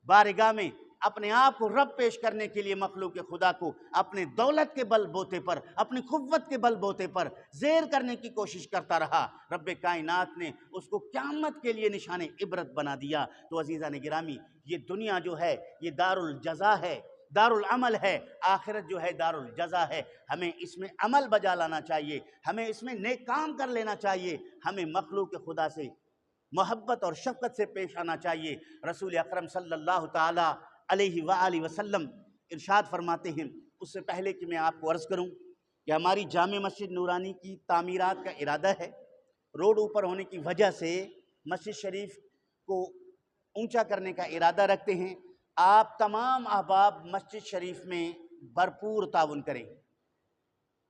بارگاہ میں اپنے آپ کو رب پیش کرنے کے لیے مخلوق خدا کو اپنے دولت کے بل بوتے پر، اپنی قوت کے بل بوتے پر زیر کرنے کی کوشش کرتا رہا، رب کائنات نے اس کو قیامت کے لیے نشان عبرت بنا دیا۔ تو عزیزان گرامی، یہ دنیا جو ہے یہ دار الجزا ہے، دار العمل ہے، آخرت جو ہے دار الجزا ہے۔ ہمیں اس میں عمل بجا لانا چاہیے، ہمیں اس میں نیک کام کر لینا چاہیے، ہمیں مخلوق خدا سے محبت اور شفقت سے پیش آنا چاہیے۔ رسول اکرم صلی اللہ تعالی علیہ وآلہ وسلم ارشاد فرماتے ہیں، اس سے پہلے کہ میں آپ کو عرض کروں کہ ہماری جامع مسجد نورانی کی تعمیرات کا ارادہ ہے۔ روڈ اوپر ہونے کی وجہ سے مسجد شریف کو اونچا کرنے کا ارادہ رکھتے ہیں۔ آپ تمام احباب مسجد شریف میں بھرپور تعاون کریں۔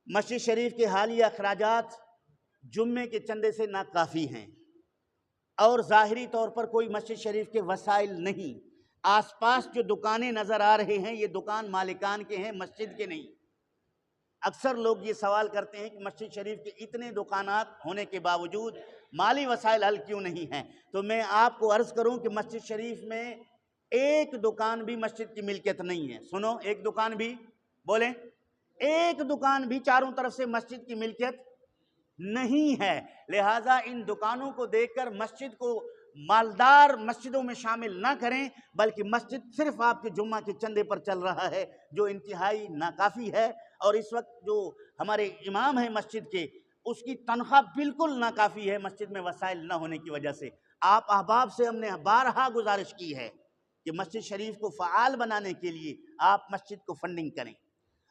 مسجد شریف کے حالیہ اخراجات جمعے کے چندے سے ناکافی ہیں اور ظاہری طور پر کوئی مسجد شریف کے وسائل نہیں۔ آس پاس جو دکانیں نظر آ رہے ہیں یہ دکان مالکان کے ہیں، مسجد کے نہیں۔ اکثر لوگ یہ سوال کرتے ہیں کہ مسجد شریف کے اتنے دکانات ہونے کے باوجود مالی وسائل حل کیوں نہیں ہیں؟ تو میں آپ کو عرض کروں کہ مسجد شریف میں ایک دکان بھی مسجد کی ملکیت نہیں ہے۔ سنو، ایک دکان بھی، بولیں، ایک دکان بھی چاروں طرف سے مسجد کی ملکیت نہیں ہے۔ لہٰذا ان دکانوں کو دیکھ کر مسجد کو مالدار مسجدوں میں شامل نہ کریں، بلکہ مسجد صرف آپ کے جمعہ کے چندے پر چل رہا ہے جو انتہائی ناکافی ہے، اور اس وقت جو ہمارے امام ہیں مسجد کے اس کی تنخواہ بالکل ناکافی ہے مسجد میں وسائل نہ ہونے کی وجہ سے۔ آپ احباب سے ہم نے بارہا گزارش کی ہے کہ مسجد شریف کو فعال بنانے کے لیے آپ مسجد کو فنڈنگ کریں،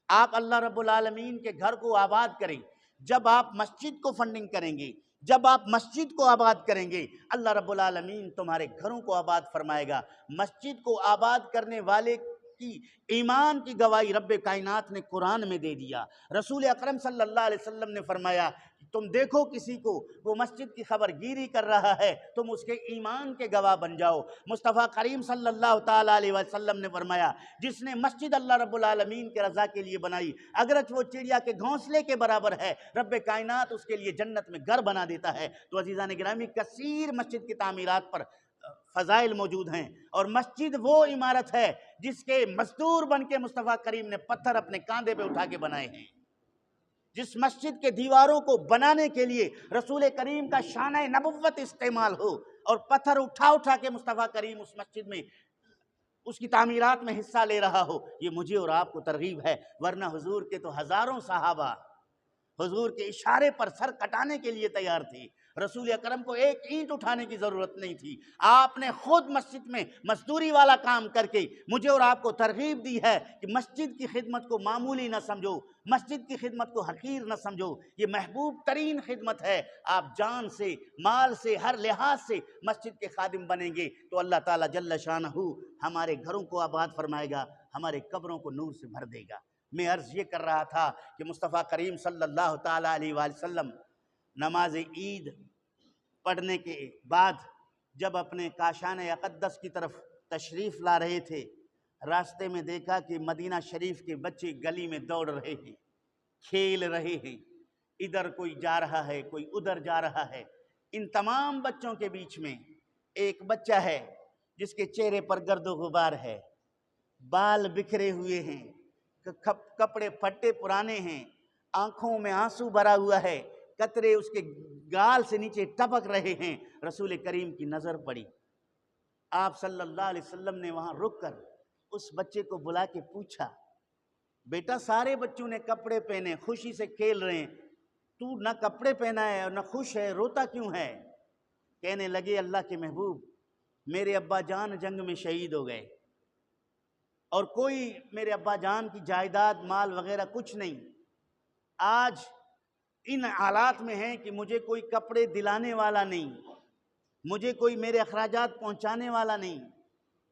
آپ اللہ رب العالمین کے گھر کو آباد کریں۔ جب آپ مسجد کو فنڈنگ کریں گے، جب آپ مسجد کو آباد کریں گے، اللہ رب العالمین تمہارے گھروں کو آباد فرمائے گا۔ مسجد کو آباد کرنے والے کی ایمان کی گواہی رب کائنات نے قرآن میں دے دیا۔ رسول اکرم صلی اللہ علیہ وسلم نے فرمایا تم دیکھو کسی کو وہ مسجد کی خبر گیری کر رہا ہے، تم اس کے ایمان کے گواہ بن جاؤ۔ مصطفیٰ کریم صلی اللہ تعالیٰ علیہ وسلم نے فرمایا جس نے مسجد اللہ رب العالمین کے رضا کے لیے بنائی، اگرچہ وہ چڑیا کے گھونسلے کے برابر ہے، رب کائنات اس کے لیے جنت میں گھر بنا دیتا ہے۔ تو عزیزان گرامی، کثیر مسجد کی تعمیرات پر فضائل موجود ہیں، اور مسجد وہ عمارت ہے جس کے مزدور بن کے مصطفیٰ کریم نے پتھر اپنے کاندھے پہ اٹھا کے بنائے ہیں۔ جس مسجد کے دیواروں کو بنانے کے لیے رسول کریم کا شانہ نبوت استعمال ہو اور پتھر اٹھا اٹھا کے مصطفیٰ کریم اس مسجد میں اس کی تعمیرات میں حصہ لے رہا ہو، یہ مجھے اور آپ کو ترغیب ہے۔ ورنہ حضور کے تو ہزاروں صحابہ حضور کے اشارے پر سر کٹانے کے لیے تیار تھے، رسول اکرم کو ایک اینٹ اٹھانے کی ضرورت نہیں تھی، آپ نے خود مسجد میں مزدوری والا کام کر کے مجھے اور آپ کو ترغیب دی ہے کہ مسجد کی خدمت کو معمولی نہ سمجھو، مسجد کی خدمت کو حقیر نہ سمجھو، یہ محبوب ترین خدمت ہے۔ آپ جان سے، مال سے، ہر لحاظ سے مسجد کے خادم بنیں گے تو اللہ تعالیٰ جل شانہ ہمارے گھروں کو آباد فرمائے گا، ہمارے قبروں کو نور سے بھر دے گا۔ میں عرض یہ کر رہا تھا کہ مصطفیٰ کریم صلی اللہ تعالیٰ علیہ وآلہ وسلم نماز عید پڑھنے کے بعد جب اپنے کاشان اقدس کی طرف تشریف لا رہے تھے، راستے میں دیکھا کہ مدینہ شریف کے بچے گلی میں دوڑ رہے ہیں، کھیل رہے ہیں، ادھر کوئی جا رہا ہے، کوئی ادھر جا رہا ہے۔ ان تمام بچوں کے بیچ میں ایک بچہ ہے جس کے چہرے پر گرد و غبار ہے، بال بکھرے ہوئے ہیں، کپڑے پھٹے پرانے ہیں، آنکھوں میں آنسو بھرا ہوا ہے، قطرے اس کے گال سے نیچے ٹپک رہے ہیں۔ رسول کریم کی نظر پڑی، آپ صلی اللہ علیہ وسلم نے وہاں رک کر اس بچے کو بلا کے پوچھا، بیٹا سارے بچوں نے کپڑے پہنے، خوشی سے کھیل رہے ہیں، تو نہ کپڑے پہنا ہے اور نہ خوش ہے، روتا کیوں ہے؟ کہنے لگے اللہ کے محبوب، میرے ابا جان جنگ میں شہید ہو گئے اور کوئی میرے ابا جان کی جائیداد مال وغیرہ کچھ نہیں، آج ان حالات میں ہیں کہ مجھے کوئی کپڑے دلانے والا نہیں، مجھے کوئی میرے اخراجات پہنچانے والا نہیں۔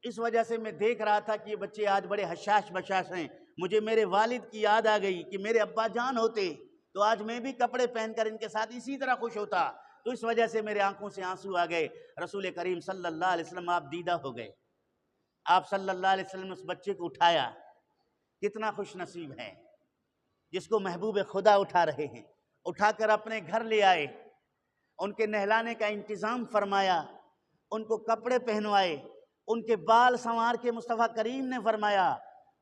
اس وجہ سے میں دیکھ رہا تھا کہ یہ بچے آج بڑے حشاش بشاش ہیں، مجھے میرے والد کی یاد آ گئی کہ میرے ابا جان ہوتے تو آج میں بھی کپڑے پہن کر ان کے ساتھ اسی طرح خوش ہوتا، تو اس وجہ سے میرے آنکھوں سے آنسو آ گئے۔ رسول کریم صلی اللہ علیہ وسلم آپ دیدہ ہو گئے، آپ صلی اللہ علیہ وسلم نے اس بچے کو اٹھایا۔ کتنا خوش نصیب ہے جس کو محبوب خدا اٹھا رہے ہیں، اٹھا کر اپنے گھر لے آئے، ان کے نہلانے کا انتظام فرمایا، ان کو کپڑے پہنوائے، ان کے بال سنوار کے مصطفیٰ کریم نے فرمایا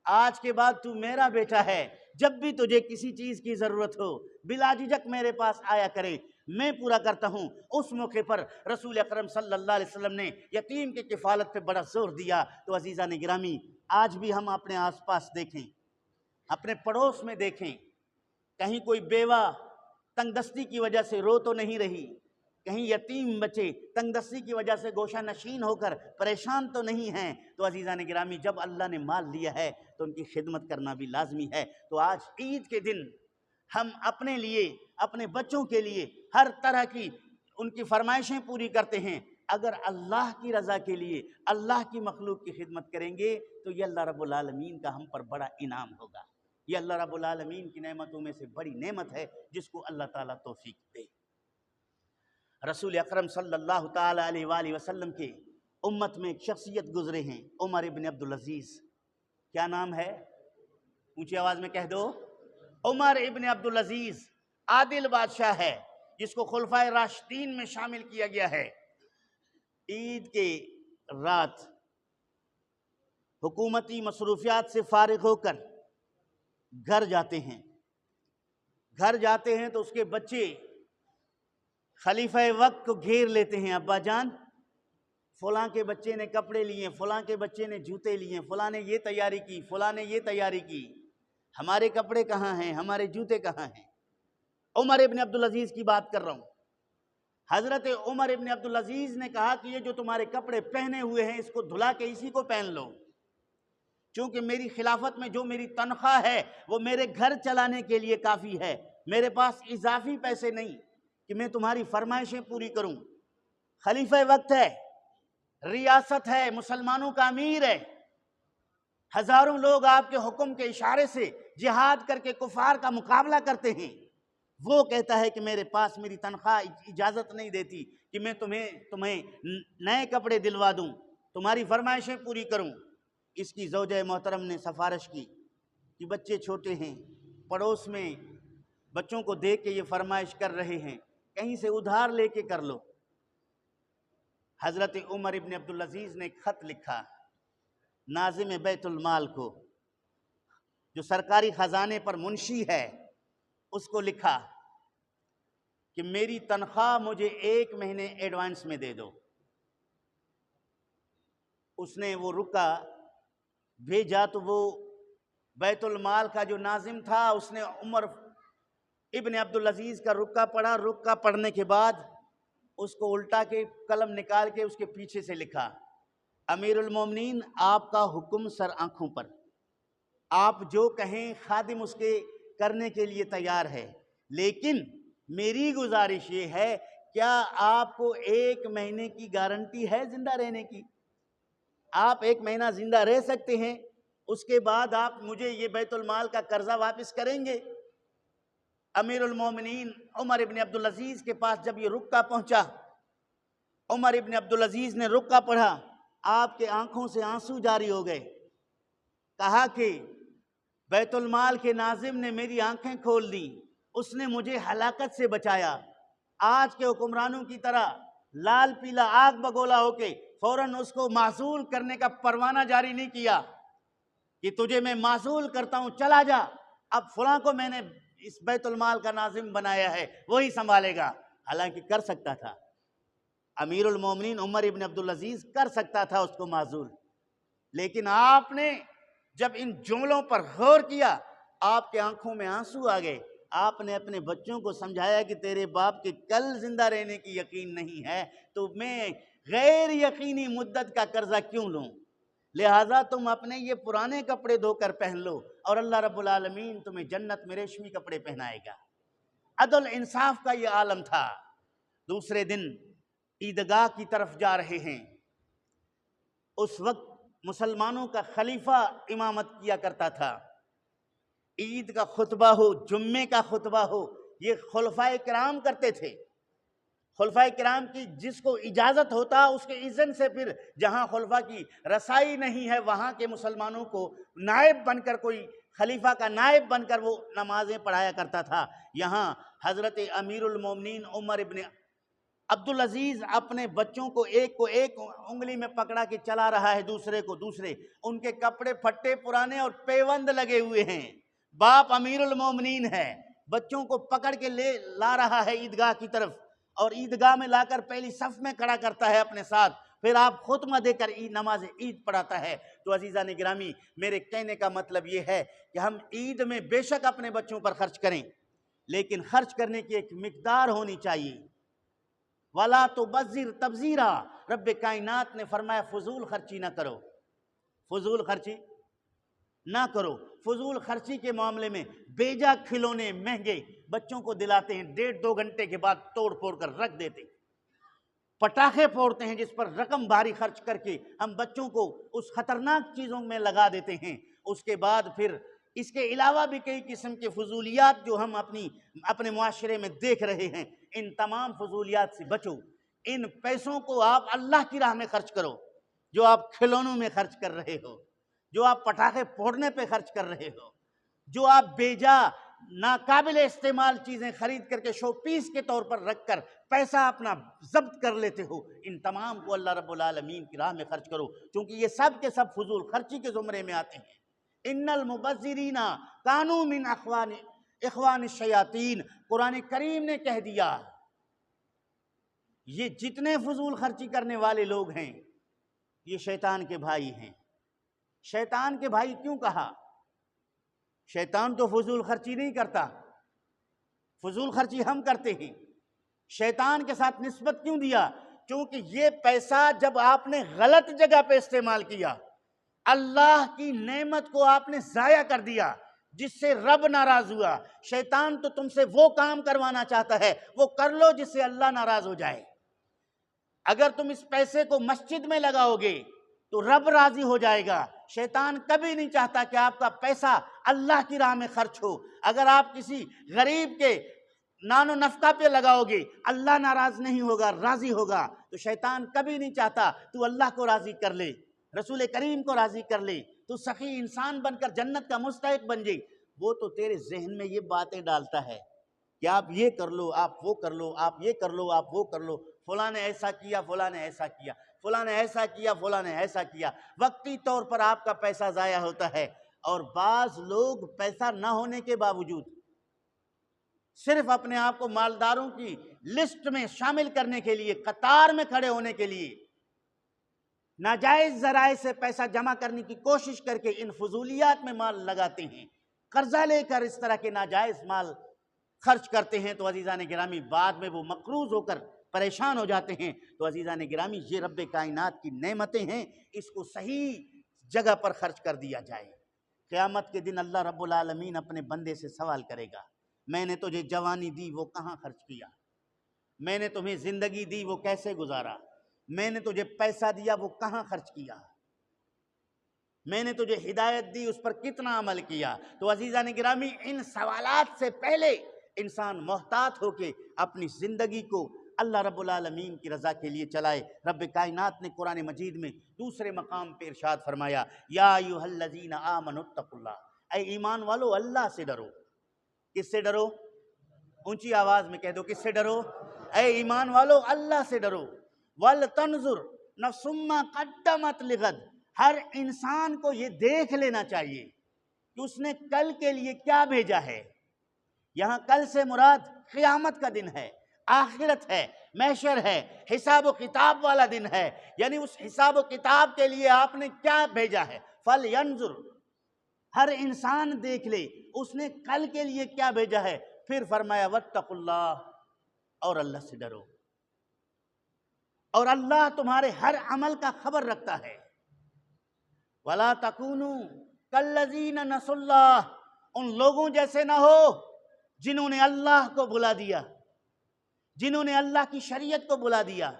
آج کے بعد تو میرا بیٹا ہے، جب بھی تجھے کسی چیز کی ضرورت ہو بلا جھجک میرے پاس آیا کرے، میں پورا کرتا ہوں۔ اس موقع پر رسول اکرم صلی اللہ علیہ وسلم نے یتیم کی کفالت پہ بڑا زور دیا۔ تو عزیزان گرامی، آج بھی ہم اپنے آس پاس دیکھیں، اپنے پڑوس میں دیکھیں، کہیں کوئی بیوہ تنگ دستی کی وجہ سے رو تو نہیں رہی، کہیں یتیم بچے تنگ دستی کی وجہ سے گوشہ نشین ہو کر پریشان تو نہیں ہیں۔ تو عزیزان گرامی، جب اللہ نے مال لیا ہے تو ان کی خدمت کرنا بھی لازمی ہے۔ تو آج عید کے دن ہم اپنے لیے، اپنے بچوں کے لیے ہر طرح کی ان کی فرمائشیں پوری کرتے ہیں۔ اگر اللہ کی رضا کے لیے اللہ کی مخلوق کی خدمت کریں گے تو یہ اللہ رب العالمین کا ہم پر بڑا انعام ہوگا۔ یہ اللہ رب العالمین کی نعمتوں میں سے بڑی نعمت ہے جس کو اللہ تعالیٰ توفیق دے۔ رسول اکرم صلی اللہ تعالیٰ علیہ وآلہ وسلم کے امت میں ایک شخصیت گزرے ہیں، عمر ابن عبدالعزیز۔ کیا نام ہے؟ اونچی آواز میں کہہ دو، عمر ابن عبدالعزیز۔ عادل بادشاہ ہے جس کو خلفائے راشدین میں شامل کیا گیا ہے۔ عید کے رات حکومتی مصروفیات سے فارغ ہو کر گھر جاتے ہیں تو اس کے بچے خلیفہ وقت کو گھیر لیتے ہیں، ابا جان فلاں کے بچے نے کپڑے لیے، فلاں کے بچے نے جوتے لیے، فلاں نے یہ تیاری کی، فلاں نے یہ تیاری کی، ہمارے کپڑے کہاں ہیں، ہمارے جوتے کہاں ہیں؟ عمر ابن عبدالعزیز کی بات کر رہا ہوں۔ حضرت عمر ابن عبدالعزیز نے کہا کہ یہ جو تمہارے کپڑے پہنے ہوئے ہیں اس کو دھلا کے اسی کو پہن لو، چونکہ میری خلافت میں جو میری تنخواہ ہے وہ میرے گھر چلانے کے لیے کافی ہے، میرے پاس اضافی پیسے نہیں کہ میں تمہاری فرمائشیں پوری کروں۔ خلیفہ وقت ہے، ریاست ہے، مسلمانوں کا امیر ہے، ہزاروں لوگ آپ کے حکم کے اشارے سے جہاد کر کے کفار کا مقابلہ کرتے ہیں، وہ کہتا ہے کہ میرے پاس میری تنخواہ اجازت نہیں دیتی کہ میں تمہیں نئے کپڑے دلوا دوں، تمہاری فرمائشیں پوری کروں۔ اس کی زوجہ محترم نے سفارش کی کہ بچے چھوٹے ہیں، پڑوس میں بچوں کو دیکھ کے یہ فرمائش کر رہے ہیں، کہیں سے ادھار لے کے کر لو۔ حضرت عمر ابن عبدالعزیز نے ایک خط لکھا ناظم بیت المال کو، جو سرکاری خزانے پر منشی ہے، اس کو لکھا کہ میری تنخواہ مجھے 1 مہینے ایڈوانس میں دے دو۔ اس نے وہ رکا بھیجا تو وہ بیت المال کا جو ناظم تھا اس نے عمر ابن عبدالعزیز کا رکا پڑھا، رکا پڑھنے کے بعد اس کو الٹا کے قلم نکال کے اس کے پیچھے سے لکھا، امیر المومنین آپ کا حکم سر آنکھوں پر، آپ جو کہیں خادم اس کے کرنے کے لیے تیار ہے، لیکن میری گزارش یہ ہے کیا آپ کو 1 مہینے کی گارنٹی ہے زندہ رہنے کی؟ آپ 1 مہینہ زندہ رہ سکتے ہیں، اس کے بعد آپ مجھے یہ بیت المال کا قرضہ واپس کریں گے؟ امیر المومنین عمر ابن عبدالعزیز کے پاس جب یہ رکا پہنچا، عمر ابن عبدالعزیز نے رکا پڑھا، آپ کے آنکھوں سے آنسو جاری ہو گئے، کہا کہ بیت المال کے ناظم نے میری آنکھیں کھول دی، اس نے مجھے ہلاکت سے بچایا، آج کے حکمرانوں کی طرح لال پیلا آگ بگولا ہو کے فوراً اس کو معزول کرنے کا پروانہ جاری نہیں کیا کہ تجھے میں معزول کرتا ہوں، چلا جا، اب فلاں کو میں نے اس بیت المال کا ناظم بنایا ہے، وہی سنبھالے گا۔ حالانکہ کر سکتا تھا امیر المومنین عمر ابن عبدالعزیز، کر سکتا تھا اس کو معزول، لیکن آپ نے جب ان جملوں پر غور کیا آپ کے آنکھوں میں آنسو آ گئے۔ آپ نے اپنے بچوں کو سمجھایا کہ تیرے باپ کے کل زندہ رہنے کی یقین نہیں ہے تو میں غیر یقینی مدت کا قرضہ کیوں لوں؟ لہٰذا تم اپنے یہ پرانے کپڑے دھو کر پہن لو اور اللہ رب العالمین تمہیں جنت میں ریشمی کپڑے پہنائے گا۔ عدل انصاف کا یہ عالم تھا۔ دوسرے دن عیدگاہ کی طرف جا رہے ہیں، اس وقت مسلمانوں کا خلیفہ امامت کیا کرتا تھا، عید کا خطبہ ہو، جمعے کا خطبہ ہو، یہ خلفائے کرام کرتے تھے۔ خلفائے کرام کی جس کو اجازت ہوتا اس کے اذن سے پھر جہاں خلفاء کی رسائی نہیں ہے وہاں کے مسلمانوں کو نائب بن کر، کوئی خلیفہ کا نائب بن کر وہ نمازیں پڑھایا کرتا تھا۔ یہاں حضرت امیر المومنین عمر ابن عبدالعزیز اپنے بچوں کو ایک انگلی میں پکڑا کے چلا رہا ہے، دوسرے کو دوسرے، ان کے کپڑے پھٹے پرانے اور پیوند لگے ہوئے ہیں، باپ امیر المومنین ہے، بچوں کو پکڑ کے لا رہا ہے عیدگاہ کی طرف، اور عیدگاہ میں لا کر پہلی صف میں کھڑا کرتا ہے اپنے ساتھ، پھر آپ خطبہ دے کر نماز عید پڑھاتا ہے۔ تو عزیزان گرامی، میرے کہنے کا مطلب یہ ہے کہ ہم عید میں بے شک اپنے بچوں پر خرچ کریں، لیکن خرچ کرنے کی ایک مقدار ہونی چاہیے۔ وَلَا تُبَذِّرْ تَبْذِيرًا، رب کائنات نے فرمایا فضول خرچی نہ کرو، فضول خرچی نہ کرو۔ فضول خرچی کے معاملے میں بیجا کھلونے مہنگے بچوں کو دلاتے ہیں، 1.5-2 گھنٹے کے بعد توڑ پھوڑ کر رکھ دیتے، پٹاخے پھوڑتے ہیں جس پر رقم بھاری خرچ کر کے ہم بچوں کو اس خطرناک چیزوں میں لگا دیتے ہیں۔ اس کے بعد پھر اس کے علاوہ بھی کئی قسم کے فضولیات جو ہم اپنے معاشرے میں دیکھ رہے ہیں، ان تمام فضولیات سے بچو۔ ان پیسوں کو آپ اللہ کی راہ میں خرچ کرو، جو آپ کھلونوں میں خرچ کر رہے ہو، جو آپ پٹاخے پھوڑنے پہ خرچ کر رہے ہو، جو آپ بیجا ناقابل استعمال چیزیں خرید کر کے شو پیس کے طور پر رکھ کر پیسہ اپنا ضبط کر لیتے ہو، ان تمام کو اللہ رب العالمین کی راہ میں خرچ کرو، کیونکہ یہ سب کے سب فضول خرچی کے زمرے میں آتے ہیں۔ ان المبذرین کانوا من اخوان الشیاطین، قرآن کریم نے کہہ دیا یہ جتنے فضول خرچی کرنے والے لوگ ہیں یہ شیطان کے بھائی ہیں۔ شیطان کے بھائی کیوں کہا؟ شیطان تو فضول خرچی نہیں کرتا، فضول خرچی ہم کرتے ہیں۔ شیطان کے ساتھ نسبت کیوں دیا؟ کیونکہ یہ پیسہ جب آپ نے غلط جگہ پہ استعمال کیا، اللہ کی نعمت کو آپ نے ضائع کر دیا جس سے رب ناراض ہوا۔ شیطان تو تم سے وہ کام کروانا چاہتا ہے، وہ کر لو جس سے اللہ ناراض ہو جائے۔ اگر تم اس پیسے کو مسجد میں لگاؤ گے تو رب راضی ہو جائے گا۔ شیطان کبھی نہیں چاہتا کہ آپ کا پیسہ اللہ کی راہ میں خرچ ہو۔ اگر آپ کسی غریب کے نان و نفقہ پہ لگاؤ گے اللہ ناراض نہیں ہوگا، راضی ہوگا۔ تو شیطان کبھی نہیں چاہتا تو اللہ کو راضی کر لے، رسول کریم کو راضی کر لے، تو سخی انسان بن کر جنت کا مستحق بن جائے۔ وہ تو تیرے ذہن میں یہ باتیں ڈالتا ہے کہ آپ یہ کر لو، آپ وہ کر لو، آپ یہ کر لو، آپ وہ کر لو، فلاں نے ایسا کیا، فلاں نے ایسا کیا، فلاں نے ایسا کیا، فلاں نے ایسا کیا۔ وقتی طور پر آپ کا پیسہ ضائع ہوتا ہے، اور بعض لوگ پیسہ نہ ہونے کے باوجود صرف اپنے آپ کو مالداروں کی لسٹ میں شامل کرنے کے لیے، قطار میں کھڑے ہونے کے لیے ناجائز ذرائع سے پیسہ جمع کرنے کی کوشش کر کے ان فضولیات میں مال لگاتے ہیں، قرضہ لے کر اس طرح کے ناجائز مال خرچ کرتے ہیں تو عزیزان گرامی بعد میں وہ مقروض ہو کر پریشان ہو جاتے ہیں۔ تو عزیزان گرامی یہ رب کائنات کی نعمتیں ہیں، اس کو صحیح جگہ پر خرچ کر دیا جائے۔ قیامت کے دن اللہ رب العالمین اپنے بندے سے سوال کرے گا، میں نے تجھے جوانی دی وہ کہاں خرچ کیا؟ میں نے تمہیں زندگی دی وہ کیسے گزارا؟ میں نے تجھے پیسہ دیا وہ کہاں خرچ کیا؟ میں نے تجھے ہدایت دی اس پر کتنا عمل کیا؟ تو عزیزان گرامی ان سوالات سے پہلے انسان محتاط ہو کے اپنی زندگی کو اللہ رب العالمین کی رضا کے لیے چلائے۔ رب کائنات نے قرآن مجید میں دوسرے مقام پہ ارشاد فرمایا، یا ایھا الذین آمنوا اتقوا اللہ، اے ایمان والو اللہ سے ڈرو۔ کس سے ڈرو؟ اونچی آواز میں کہہ دو، کس سے ڈرو؟ اے ایمان والو اللہ سے ڈرو۔ وَلْتَنْظُرْ نَفْسٌ مَّا قَدَّمَتْ لِغَدٍ، ہر انسان کو یہ دیکھ لینا چاہیے کہ اس نے کل کے لیے کیا بھیجا ہے۔ یہاں کل سے مراد قیامت کا دن ہے، آخرت ہے، محشر ہے، حساب و کتاب والا دن ہے، یعنی اس حساب و کتاب کے لیے آپ نے کیا بھیجا ہے۔ فَلْيَنْظُرْ، ہر انسان دیکھ لے اس نے کل کے لیے کیا بھیجا ہے۔ پھر فرمایا وَاتَّقُوا اللَّهَ، اور اللہ سے ڈرو، اور اللہ تمہارے ہر عمل کا خبر رکھتا ہے۔ وَلَا تَكُونُوا كَالَّذِينَ نَسُوا اللَّهَ، ان لوگوں جیسے نہ ہو جنہوں نے اللہ کو بھلا دیا، جنہوں نے اللہ کی شریعت کو بھلا دیا،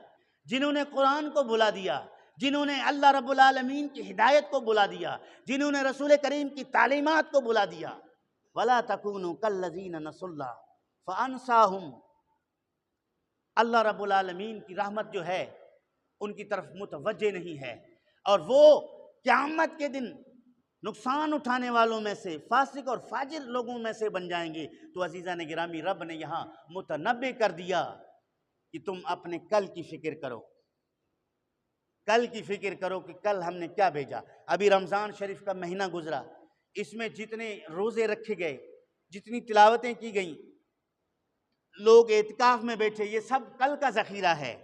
جنہوں نے قرآن کو بھلا دیا، جنہوں نے اللہ رب العالمین کی ہدایت کو بھلا دیا، جنہوں نے رسول کریم کی تعلیمات کو بھلا دیا۔ وَلَا تَكُونُوا كَالَّذِينَ نَسُوا اللَّهَ فَأَنْسَاهُمْ، اللہ رب العالمین کی رحمت جو ہے ان کی طرف متوجہ نہیں ہے، اور وہ قیامت کے دن نقصان اٹھانے والوں میں سے، فاسق اور فاجر لوگوں میں سے بن جائیں گے۔ تو عزیزان گرامی رب نے یہاں متنبع کر دیا کہ تم اپنے کل کی فکر کرو، کل کی فکر کرو کہ کل ہم نے کیا بھیجا۔ ابھی رمضان شریف کا مہینہ گزرا، اس میں جتنے روزے رکھے گئے، جتنی تلاوتیں کی گئیں، لوگ اعتکاف میں بیٹھے، یہ سب کل کا ذخیرہ ہے۔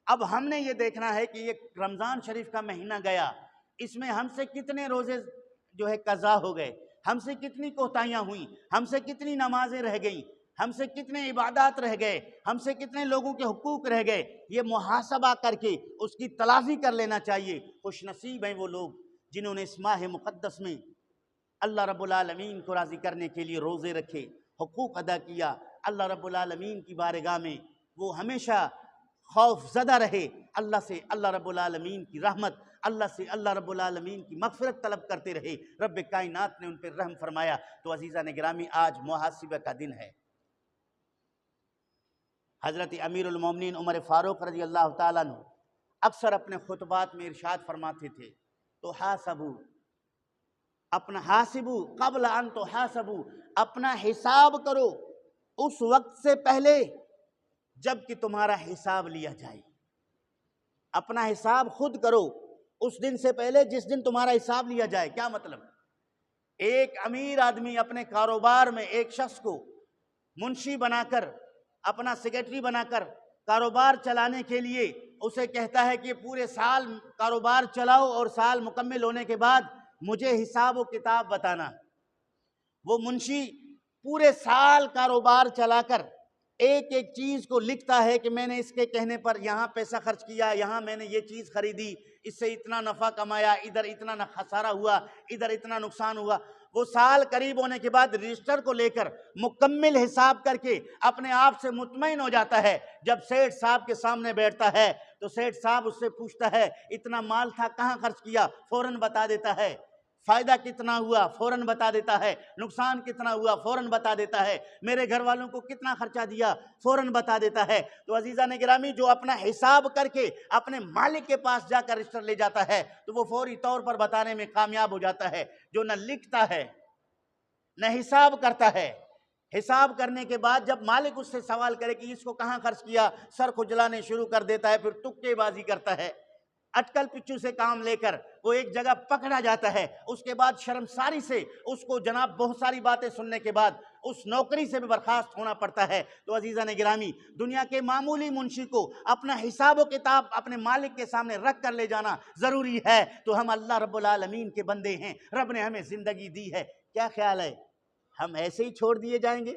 اب ہم نے یہ دیکھنا ہے کہ یہ رمضان شریف کا مہینہ گیا، اس میں ہم سے کتنے روزے جو ہے قضا ہو گئے، ہم سے کتنی کوتاہیاں ہوئیں، ہم سے کتنی نمازیں رہ گئیں، ہم سے کتنے عبادات رہ گئے، ہم سے کتنے لوگوں کے حقوق رہ گئے۔ یہ محاسبہ کر کے اس کی تلافی کر لینا چاہیے۔ خوش نصیب ہیں وہ لوگ جنہوں نے اس ماہ مقدس میں اللہ رب العالمین کو راضی کرنے کے لیے روزے رکھے، حقوق ادا کیا۔ اللہ رب العالمین کی بارگاہ میں وہ ہمیشہ خوف زدہ رہے، اللہ سے اللہ رب العالمین کی رحمت، اللہ سے اللہ رب العالمین کی مغفرت طلب کرتے رہے۔ رب کائنات نے ان پر رحم فرمایا۔ تو عزیزان گرامی آج محاسبہ کا دن ہے۔ حضرت امیر المومنین عمر فاروق رضی اللہ تعالیٰ عنہ اکثر اپنے خطبات میں ارشاد فرماتے تھے، تو حاسبو، اپنا حاسبو قبل ان تو حاسبو، اپنا حساب کرو اس وقت سے پہلے جب کہ تمہارا حساب لیا جائے۔ اپنا حساب خود کرو اس دن سے پہلے جس دن تمہارا حساب لیا جائے۔ کیا مطلب؟ ایک امیر آدمی اپنے کاروبار میں ایک شخص کو منشی بنا کر، اپنا سیکرٹری بنا کر کاروبار چلانے کے لیے اسے کہتا ہے کہ پورے سال کاروبار چلاؤ اور سال مکمل ہونے کے بعد مجھے حساب و کتاب بتانا۔ وہ منشی پورے سال کاروبار چلا کر ایک ایک چیز کو لکھتا ہے کہ میں نے اس کے کہنے پر یہاں پیسہ خرچ کیا، یہاں میں نے یہ چیز خریدی، اس سے اتنا نفع کمایا، ادھر اتنا خسارہ ہوا، ادھر اتنا نقصان ہوا۔ وہ سال قریب ہونے کے بعد رجسٹر کو لے کر مکمل حساب کر کے اپنے آپ سے مطمئن ہو جاتا ہے۔ جب سیٹھ صاحب کے سامنے بیٹھتا ہے تو سیٹھ صاحب اس سے پوچھتا ہے اتنا مال تھا کہاں خرچ کیا؟ فوراً بتا دیتا ہے۔ فائدہ کتنا ہوا؟ فوراً بتا دیتا ہے۔ نقصان کتنا ہوا؟ فوراً بتا دیتا ہے۔ میرے گھر والوں کو کتنا خرچہ دیا؟ فوراً بتا دیتا ہے۔ تو عزیزان گرامی جو اپنا حساب کر کے اپنے مالک کے پاس جا کر رجسٹر لے جاتا ہے تو وہ فوری طور پر بتانے میں کامیاب ہو جاتا ہے۔ جو نہ لکھتا ہے نہ حساب کرتا ہے، حساب کرنے کے بعد جب مالک اس سے سوال کرے کہ اس کو کہاں خرچ کیا، سر کھجلانے شروع کر دیتا ہے، پھر تکے بازی کرتا ہے، اٹکل پچو سے کام لے کر وہ ایک جگہ پکڑا جاتا ہے۔ اس کے بعد شرمساری سے اس کو جناب بہت ساری باتیں سننے کے بعد اس نوکری سے بھی برخاست ہونا پڑتا ہے۔ تو عزیزان گرامی دنیا کے معمولی منشی کو اپنا حساب و کتاب اپنے مالک کے سامنے رکھ کر لے جانا ضروری ہے۔ تو ہم اللہ رب العالمین کے بندے ہیں، رب نے ہمیں زندگی دی ہے، کیا خیال ہے ہم ایسے ہی چھوڑ دیے جائیں گے؟